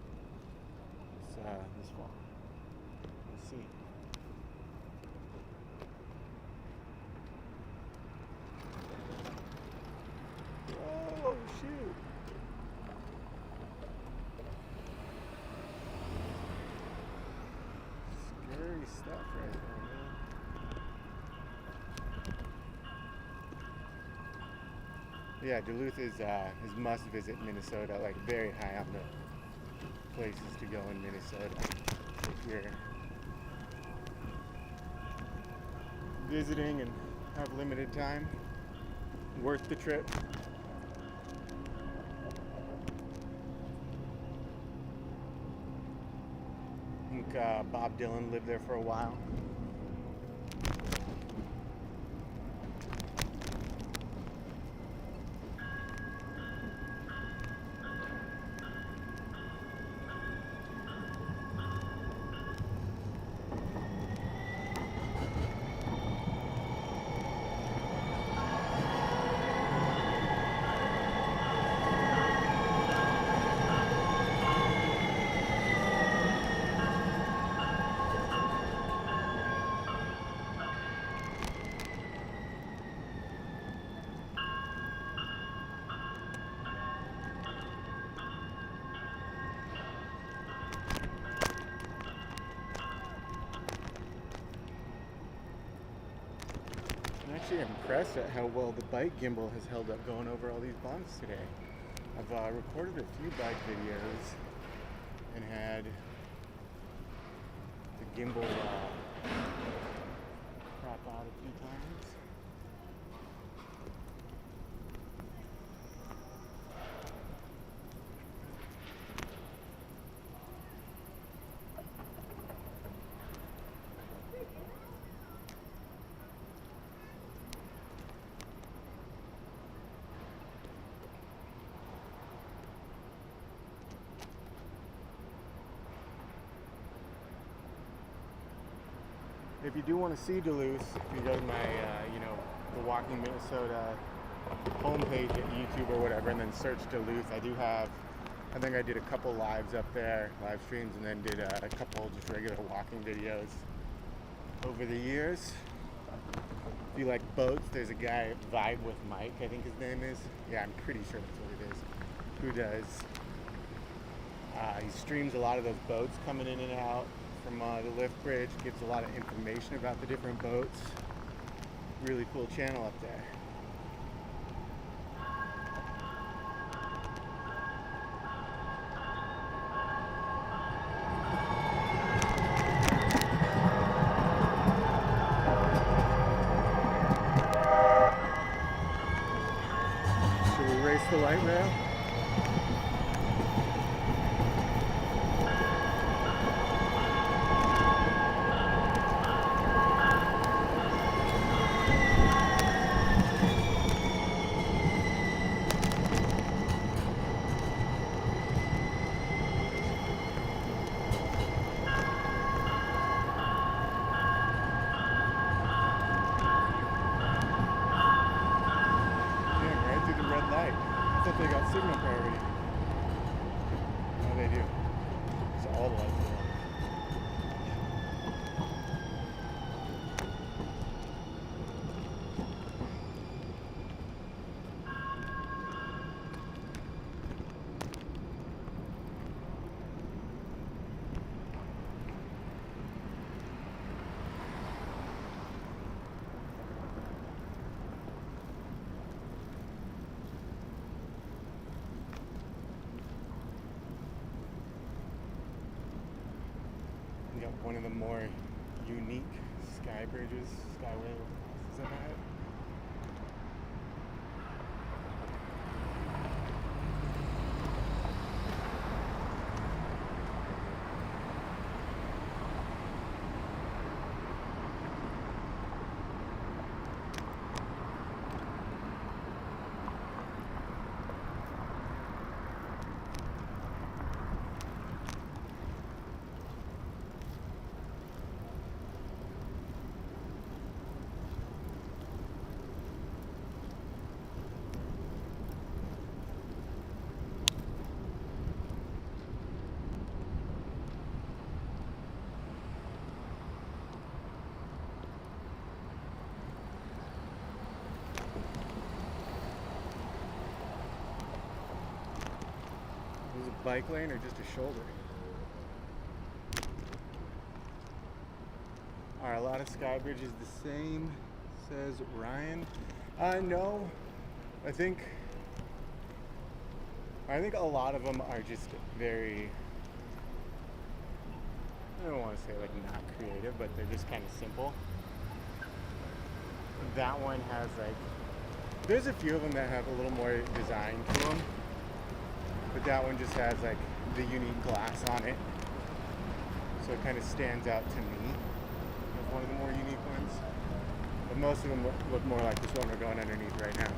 this fall. We'll see. Oh, shoot. Scary stuff right now, man. Yeah, Duluth is must visit Minnesota, like very high on the places to go in Minnesota if you're visiting and have limited time. Worth the trip. Bob Dylan lived there for a while. I'm actually impressed at how well the bike gimbal has held up going over all these bumps today. I've recorded a few bike videos and had the gimbal crop out a few times. If you do want to see Duluth, if you go to my, the Walking Minnesota homepage at YouTube or whatever, and then search Duluth, I think I did a couple lives up there, live streams, and then did a couple just regular walking videos over the years. If you like boats, there's a guy, Vibe with Mike, I think his name is. Yeah, I'm pretty sure that's what it is. Who does, he streams a lot of those boats coming in and out from the lift bridge, gives a lot of information about the different boats. Really cool channel up there. Should we race the light rail? I thought they got signal priority. No, they do. It's all the lights are on. We got one of the more unique sky bridges, skyway overpasses I've had. Is it a bike lane or just a shoulder? Are a lot of sky bridges the same, says Ryan? No. I think a lot of them are just very, I don't want to say like not creative, but they're just kind of simple. That one has like, there's a few of them that have a little more design to them, but that one just has like the unique glass on it. So so it kind of stands out to me as one of the more unique ones. But most of them look more like this one we're going underneath right now.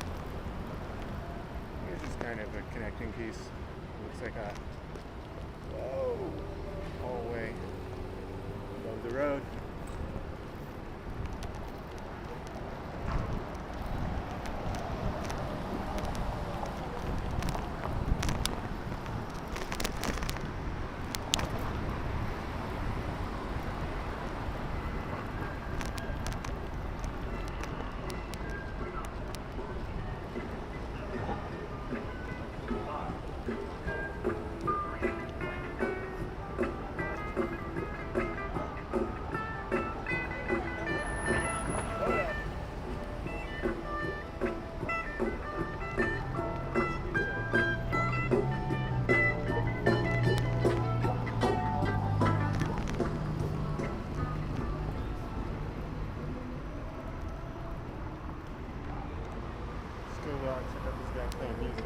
Here's just kind of a connecting piece. It looks like a hallway above the road. Check out this guy playing music.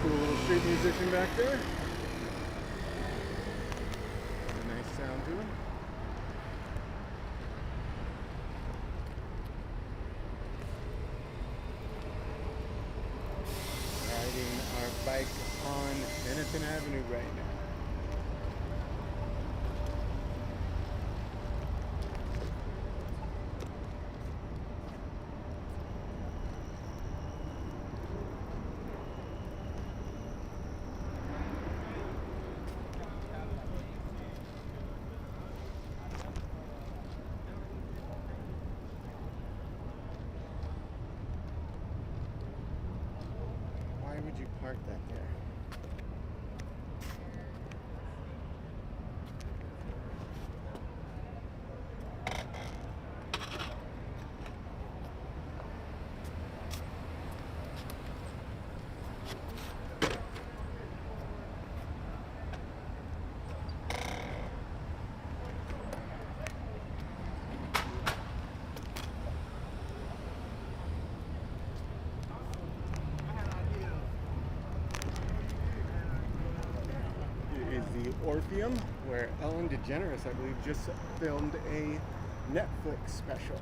Cool little street musician back there. Nice sound to him. Riding our bike on Hennepin Avenue right now. Why would you park that there? The Orpheum, where Ellen DeGeneres, I believe, just filmed a Netflix special.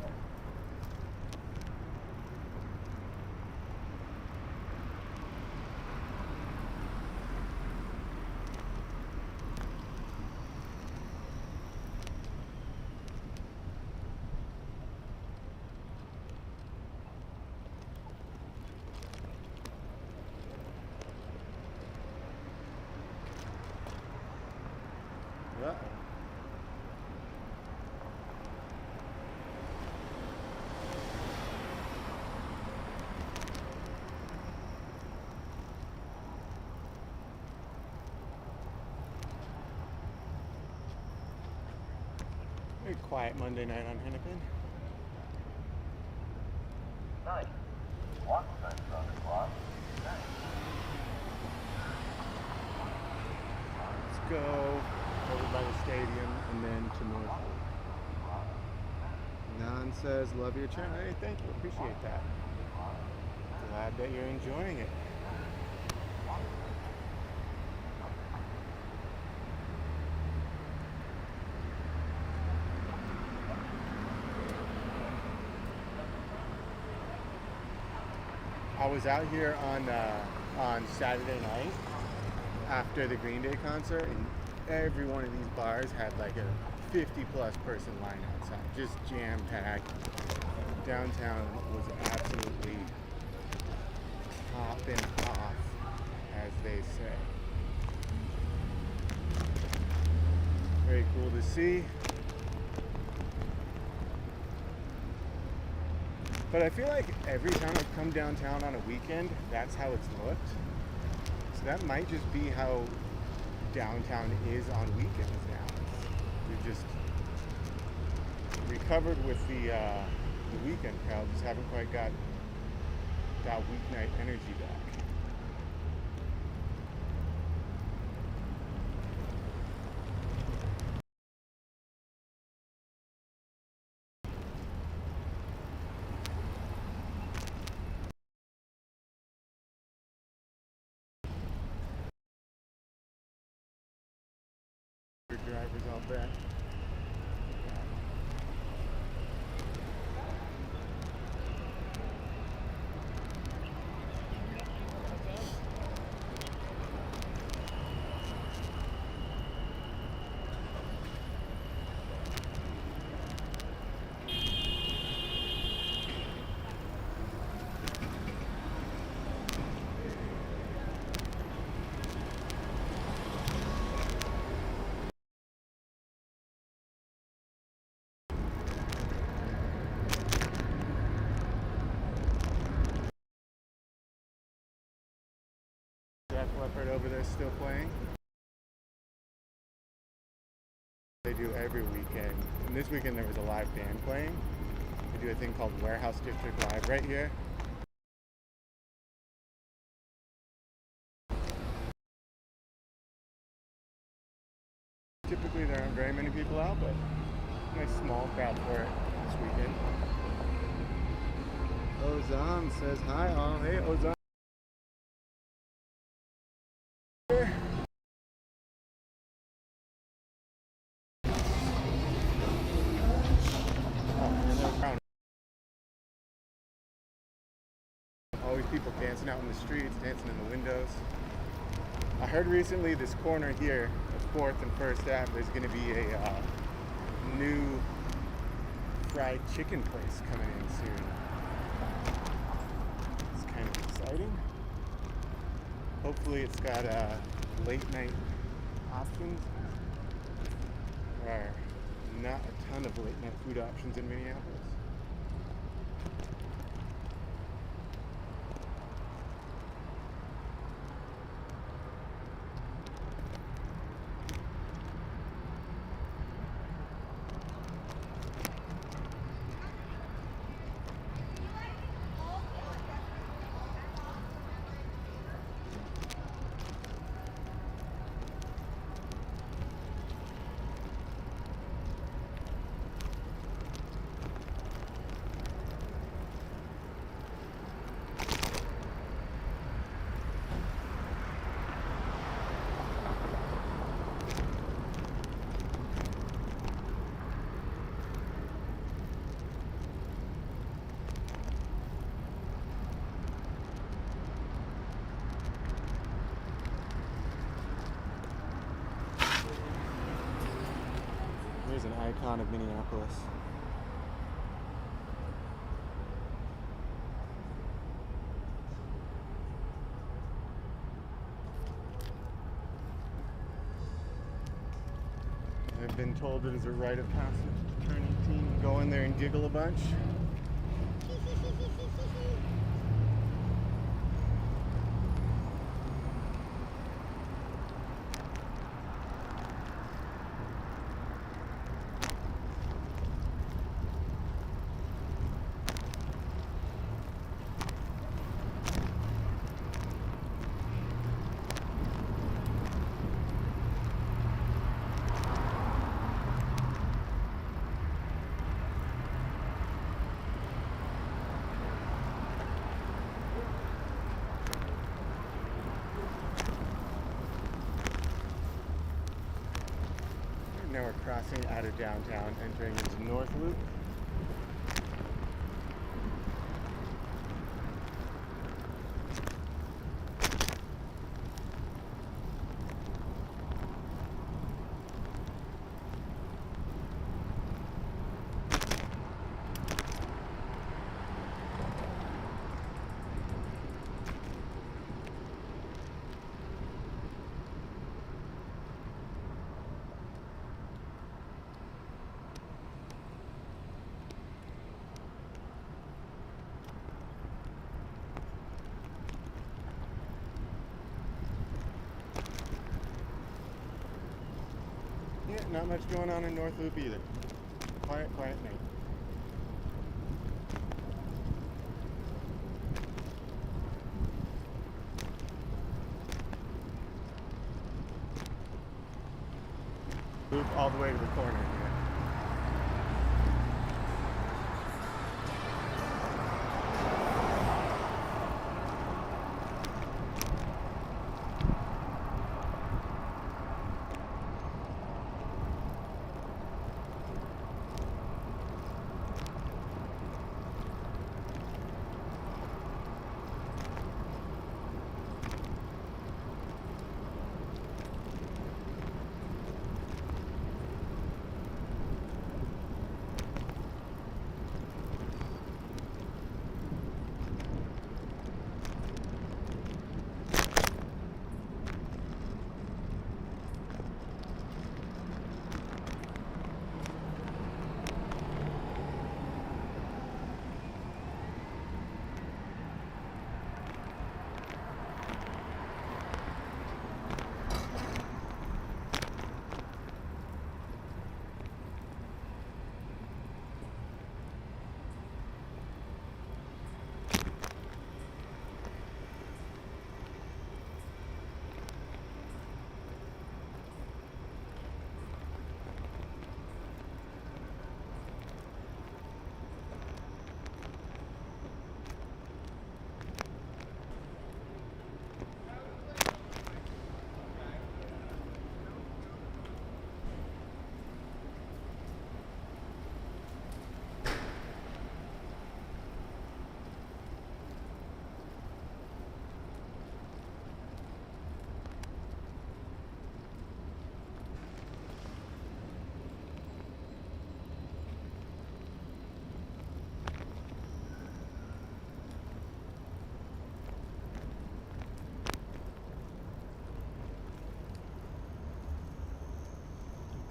Uh-oh. Very quiet Monday night on Hennepin. Nice. One on the clock. Nice. Let's go over by the stadium and then to North. Nan says, love your channel. Hey, thank you. Appreciate that. Glad that you're enjoying it. I was out here on Saturday night after the Green Day concert, and every one of these bars had like a 50-plus person line outside, just jam-packed. Downtown was absolutely popping off, as they say. Very cool to see. But I feel like every time I've come downtown on a weekend, that's how it's looked. So that might just be how downtown is on weekends now. We've just recovered with the weekend crowd, just haven't quite got that weeknight energy back. Drivers all back. Jack Leopard over there still playing. They do every weekend. And this weekend there was a live band playing. They do a thing called Warehouse District Live right here. Typically there aren't very many people out, but nice small crowd for it this weekend. Ozan says hi all. Hey Ozan. Always people dancing out in the streets, dancing in the windows. I heard recently this corner here at 4th and 1st Ave, there's going to be a new fried chicken place coming in soon. It's kind of exciting. Hopefully it's got late night options. There are not a ton of late night food options in Minneapolis. There's an icon of Minneapolis. I've been told it is a rite of passage to turn 18 and go in there and giggle a bunch. Now we're crossing out of downtown, entering into North Loop. Yeah, not much going on in North Loop either. Quiet night. Loop all the way to the corner here.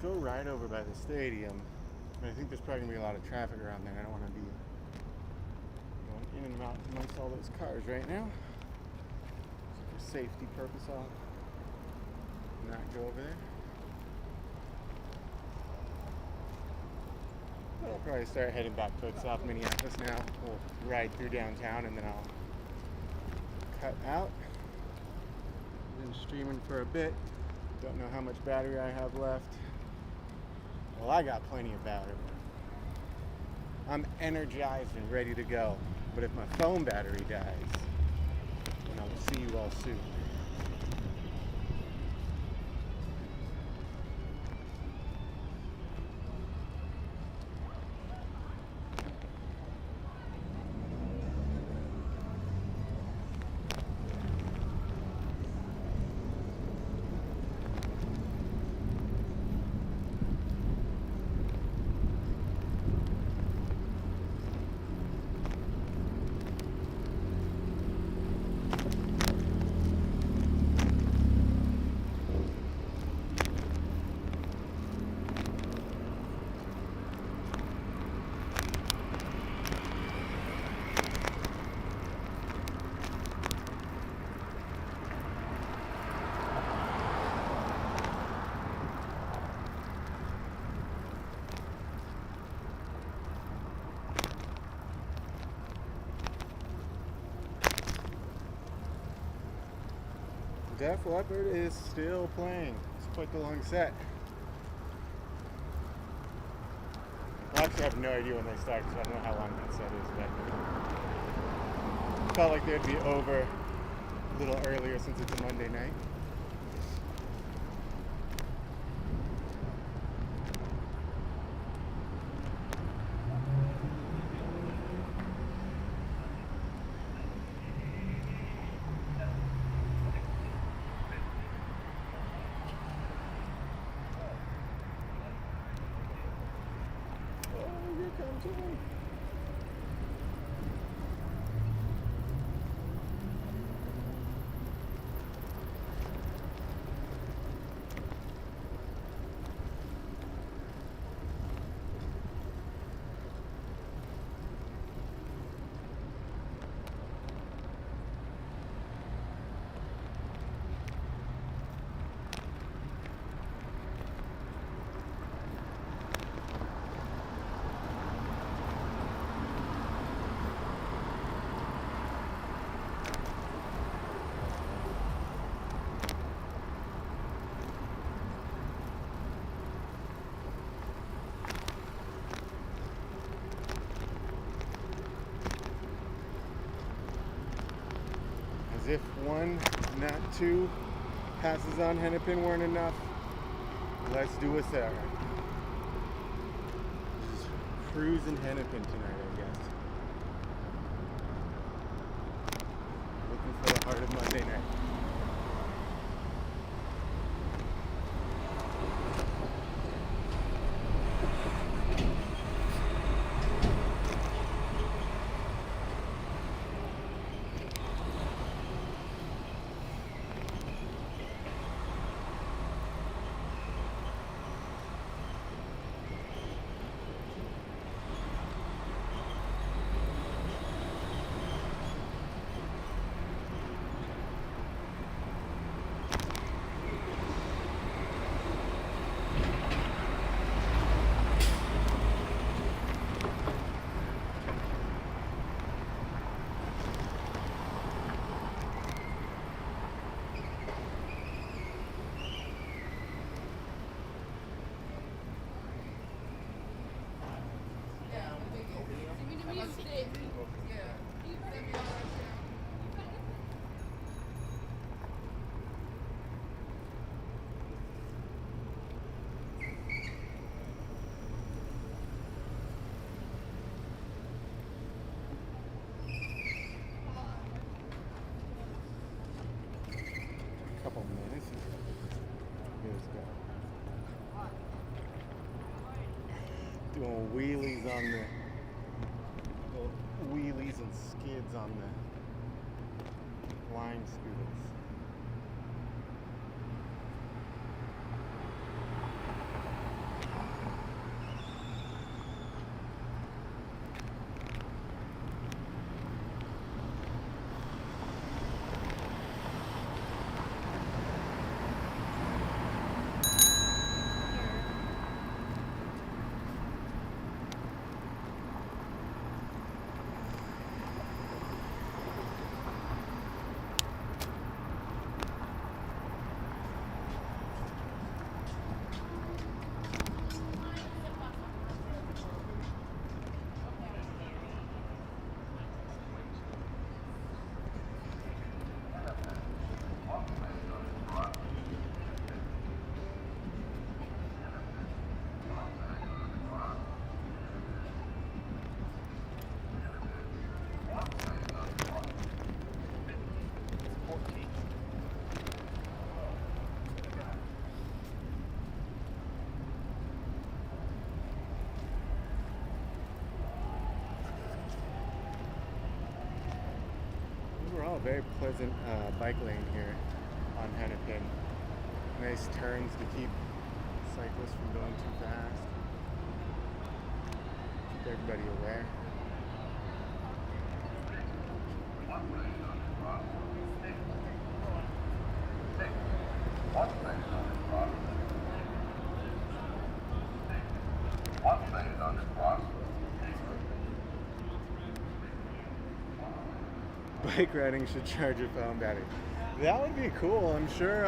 Go right over by the stadium. I think there's probably gonna be a lot of traffic around there. I don't want to be going in and out amongst all those cars right now. So for safety purpose, I'll not go over there. I'll probably start heading back towards South Minneapolis now. We'll ride through downtown and then I'll cut out. Been streaming for a bit. Don't know how much battery I have left. Well, I got plenty of battery. I'm energized and ready to go. But if my phone battery dies, then I will see you all soon. Def Leppard is still playing. It's quite the long set. Well, actually, I have no idea when they start, so I don't know how long that set is, but felt like they'd be over a little earlier since it's a Monday night. if one, not two, passes on Hennepin weren't enough, let's do a third. Just cruising Hennepin tonight, I guess. Looking for the heart of Monday night. Couple minutes. Here's go. Doing wheelies on the wheelies and skids on the line scooters. Overall, very pleasant bike lane here on Hennepin. Nice turns to keep cyclists from going too fast. Keep everybody aware. Bike riding should charge your phone battery. That would be cool. I'm sure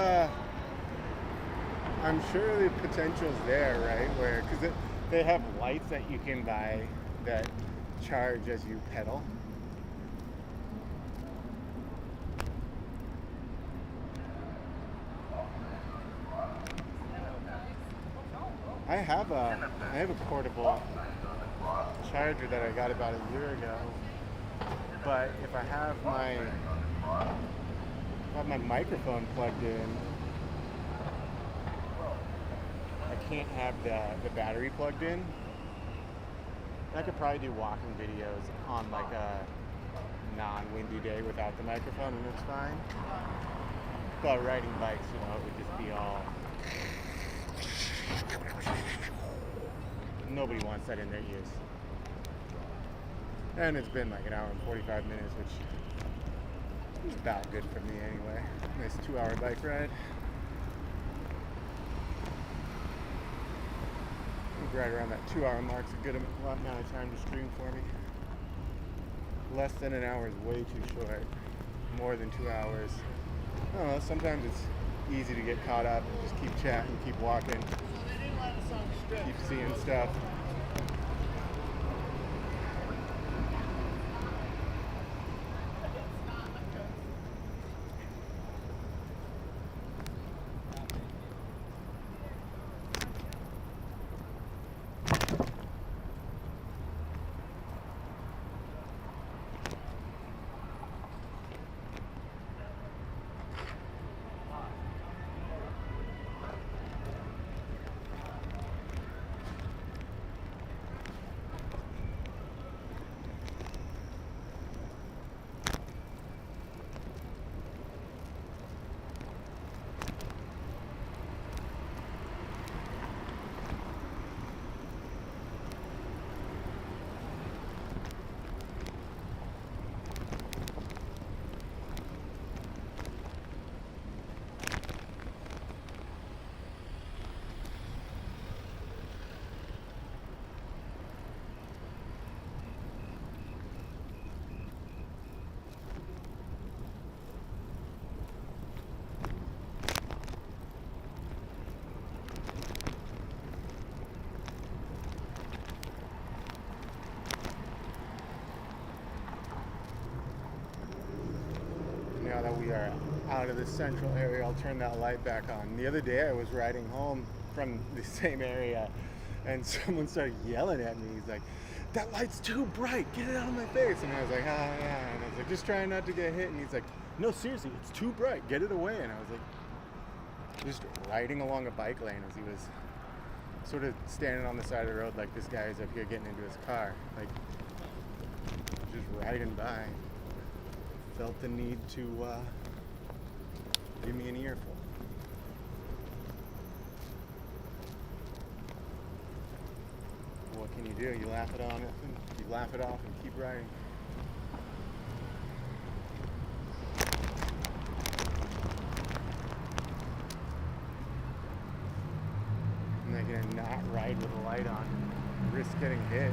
the potential's there, right? Where, because they have lights that you can buy that charge as you pedal. I have a portable charger that I got about a year ago. But if I have my microphone plugged in, I can't have the battery plugged in. I could probably do walking videos on like a non-windy day without the microphone and it's fine. But riding bikes, it would just be all... Nobody wants that in their ears. And it's been like an hour and 45 minutes, which is about good for me anyway. Nice 2-hour bike ride. I think right around that 2-hour mark's a good amount of time to stream for me. Less than an hour is way too short. More than 2 hours. I don't know, sometimes it's easy to get caught up and just keep chatting, keep walking, keep seeing stuff. we are out of the central area. I'll turn that light back on. The other day I was riding home from the same area and someone started yelling at me. He's like, "That light's too bright, get it out of my face." And I was like, "Ah, yeah." And I was like, "Just trying not to get hit." And he's like, "No, seriously, it's too bright, get it away." And I was like, just riding along a bike lane as he was sort of standing on the side of the road like this guy is up here getting into his car. Like, just riding by. Felt the need to give me an earful. What can you do? You laugh it off and keep riding. I'm not gonna not ride with a light on, risk getting hit.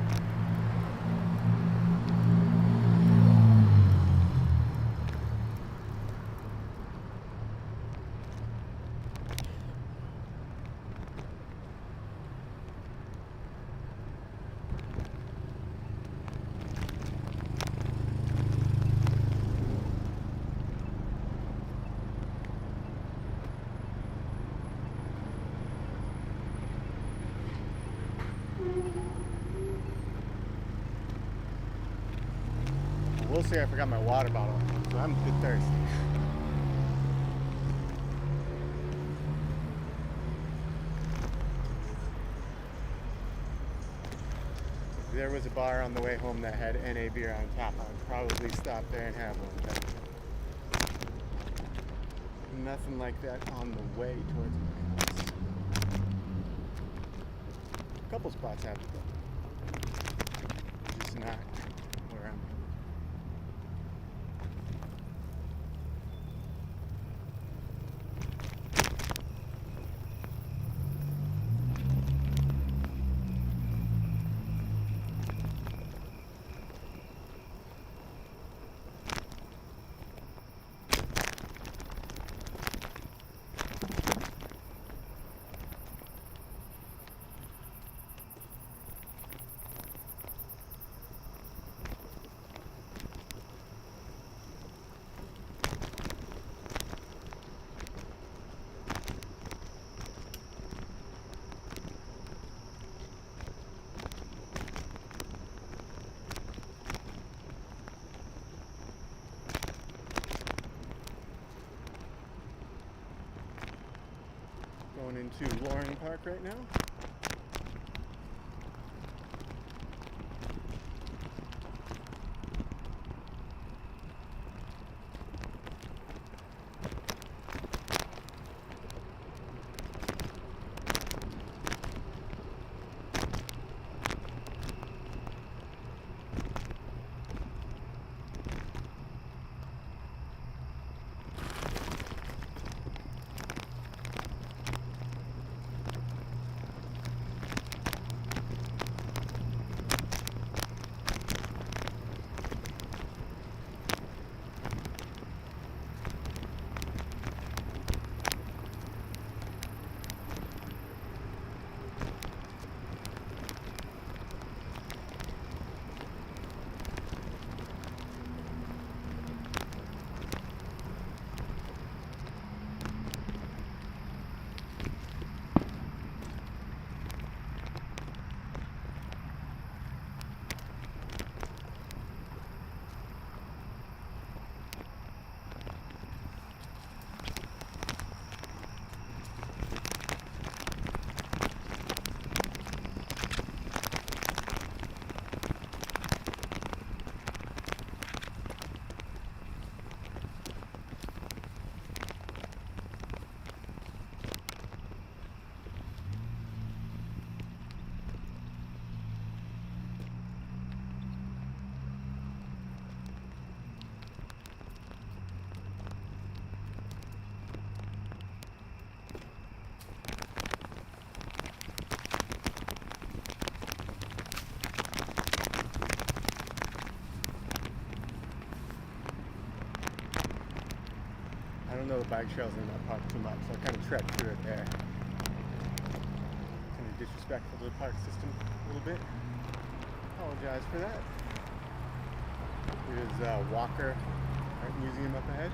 We'll see, I forgot my water bottle, so I'm a bit thirsty. If there was a bar on the way home that had NA beer on tap, I'd probably stop there and have one, but nothing like that on the way towards my house. A couple spots have it though, just not where I'm. Going into Loring Park right now. I don't know the bike trails in that park too much, so I kind of tread through it there. Kind of disrespectful to the park system a little bit. Apologize for that. There's Walker Art Museum up ahead.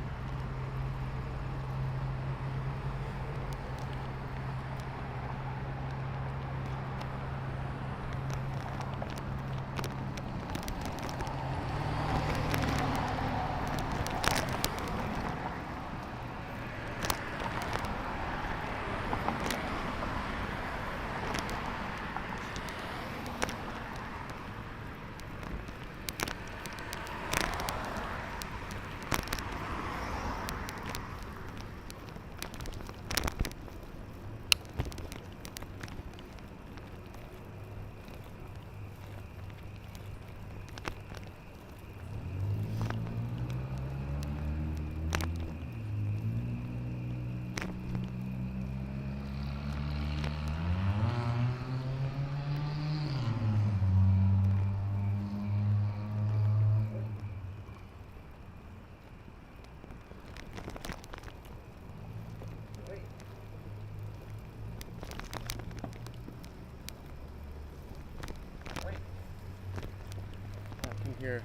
hear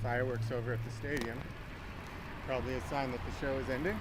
fireworks over at the stadium. Probably a sign that the show is ending.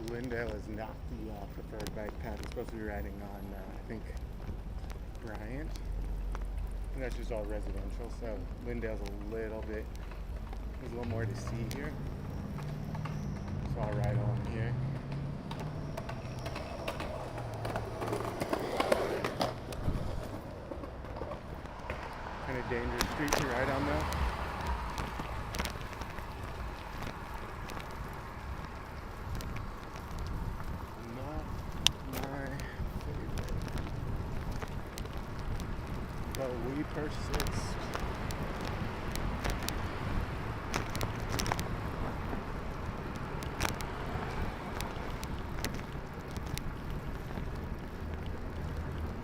Lindale is not the preferred bike path. It's supposed to be riding on, I think, Bryant. And that's just all residential, so Lindale's a little bit, there's a little more to see here. So I'll ride along here. Kind of dangerous street to ride on though. But we persist.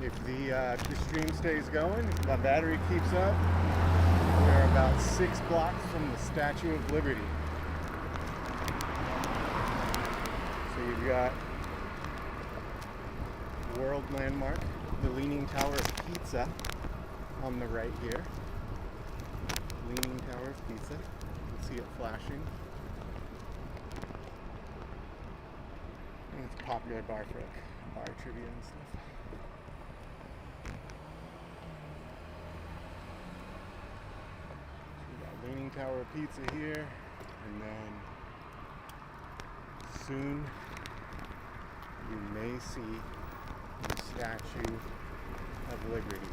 If the stream stays going, if my battery keeps up, we're about 6 blocks from the Statue of Liberty. So you've got World Landmark, the Leaning Tower of Pizza on the right here. Leaning Tower of Pizza. You can see it flashing. And it's a popular bar for like bar trivia and stuff. So we got Leaning Tower of Pizza here, and then soon you may see the Statue of Liberty.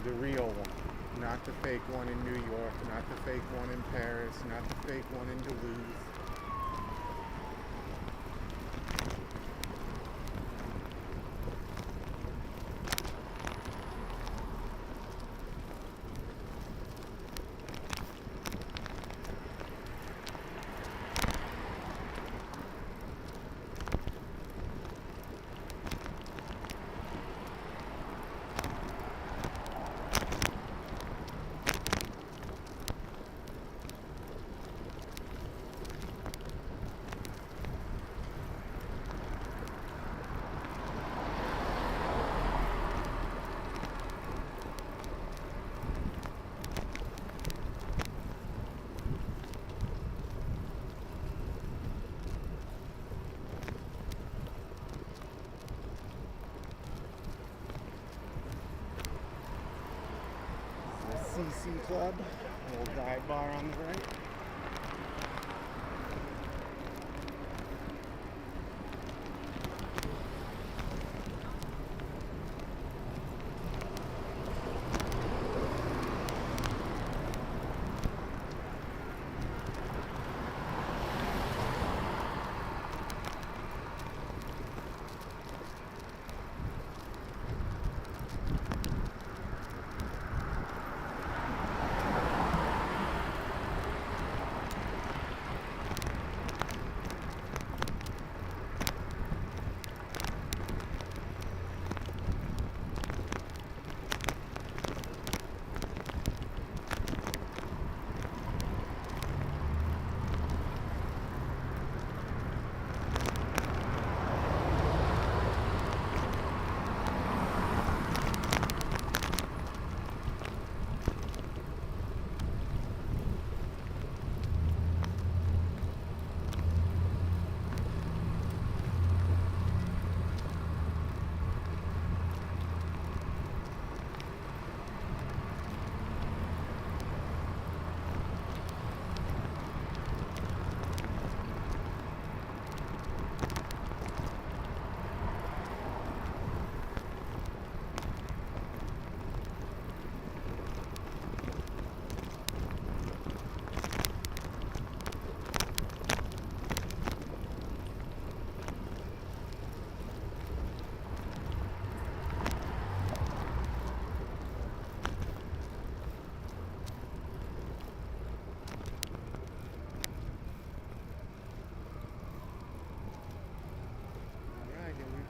The real one, not the fake one in New York, not the fake one in Paris, not the fake one in Duluth. CC Club, a little dive bar on the right.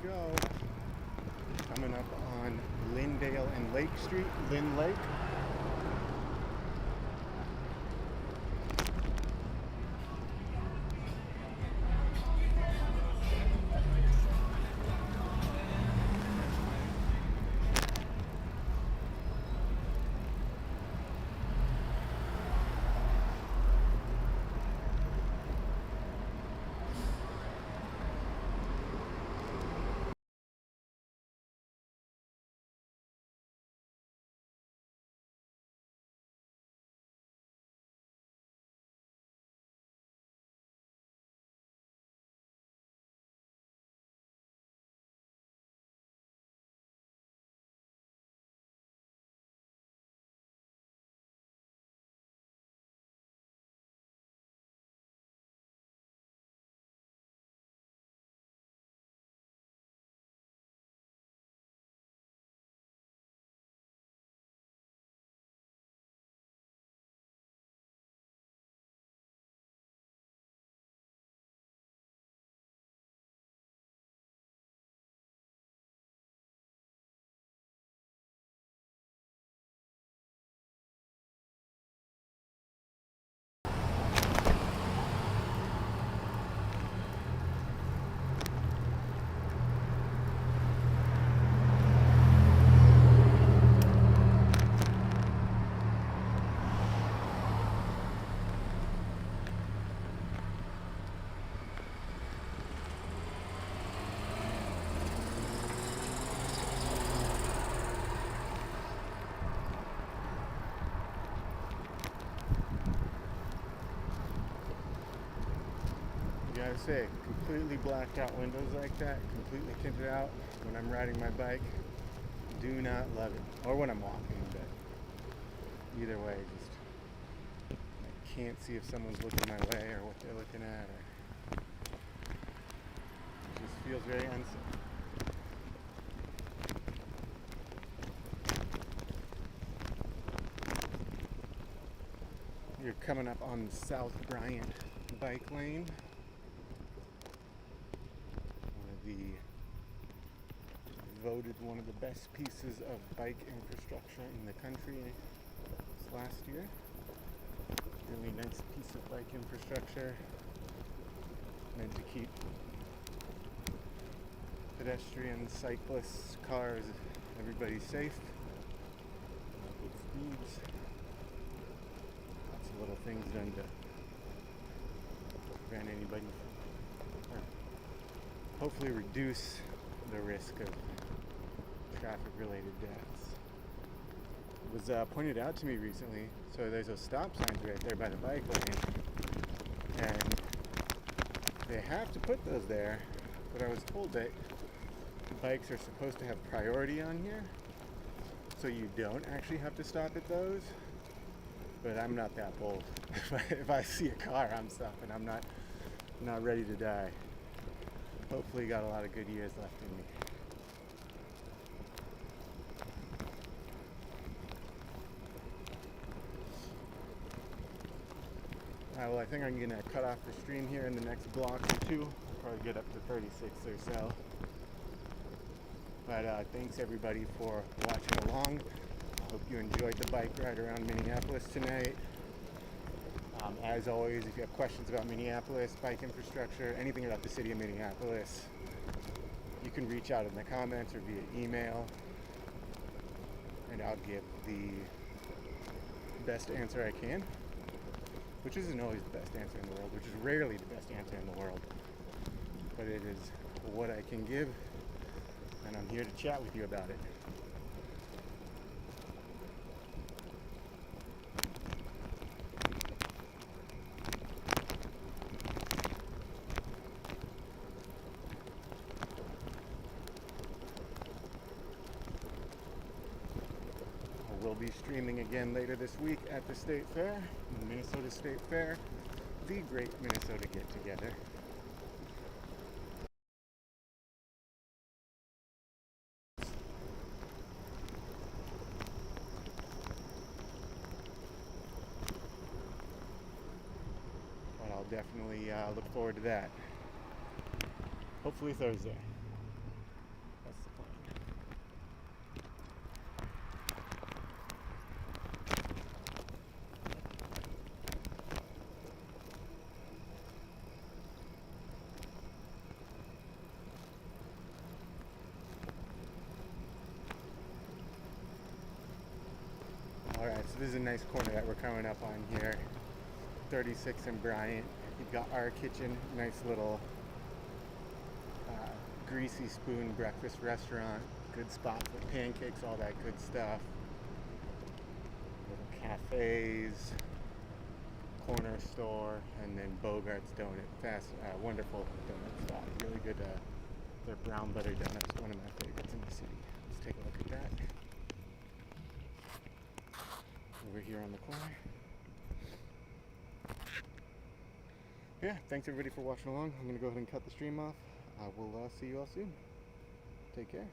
go. Coming up on Lyndale and Lake Street, Lynn Lake. I say, completely blacked out windows like that, completely tinted out when I'm riding my bike, do not love it. Or when I'm walking, but either way, just I can't see if someone's looking my way or what they're looking at. Or it just feels very unsafe. You're coming up on the South Bryant bike lane. Voted one of the best pieces of bike infrastructure in the country last year. Really nice piece of bike infrastructure meant to keep pedestrians, cyclists, cars, everybody safe. Good speeds. Lots of little things done to prevent anybody from, or hopefully reduce the risk of traffic-related deaths. It was pointed out to me recently, so there's those stop signs right there by the bike lane, and they have to put those there, but I was told that bikes are supposed to have priority on here, so you don't actually have to stop at those, but I'm not that bold. If I see a car, I'm stopping. I'm not ready to die. Hopefully got a lot of good years left in me. Well, I think I'm going to cut off the stream here in the next block or two. I'll probably get up to 36 or so. But thanks everybody for watching along. Hope you enjoyed the bike ride around Minneapolis tonight. As always, if you have questions about Minneapolis, bike infrastructure, anything about the city of Minneapolis, you can reach out in the comments or via email, and I'll give the best answer I can. Which isn't always the best answer in the world, which is rarely the best answer in the world. But it is what I can give, and I'm here to chat with you about it. We'll be streaming again later this week at the State Fair, the Minnesota State Fair, the Great Minnesota Get-Together. But I'll definitely look forward to that. Hopefully Thursday. This is a nice corner that we're coming up on here. 36 and Bryant. You've got our kitchen, nice little greasy spoon breakfast restaurant. Good spot for pancakes, all that good stuff. Little cafes, corner store, and then Bogart's Donut. Wonderful donut spot. Really good. Their brown butter donuts, one of my favorites in the city. Let's take a look at that. Over here on the corner. Yeah, thanks everybody for watching along. I'm going to go ahead and cut the stream off. I will see you all soon. Take care.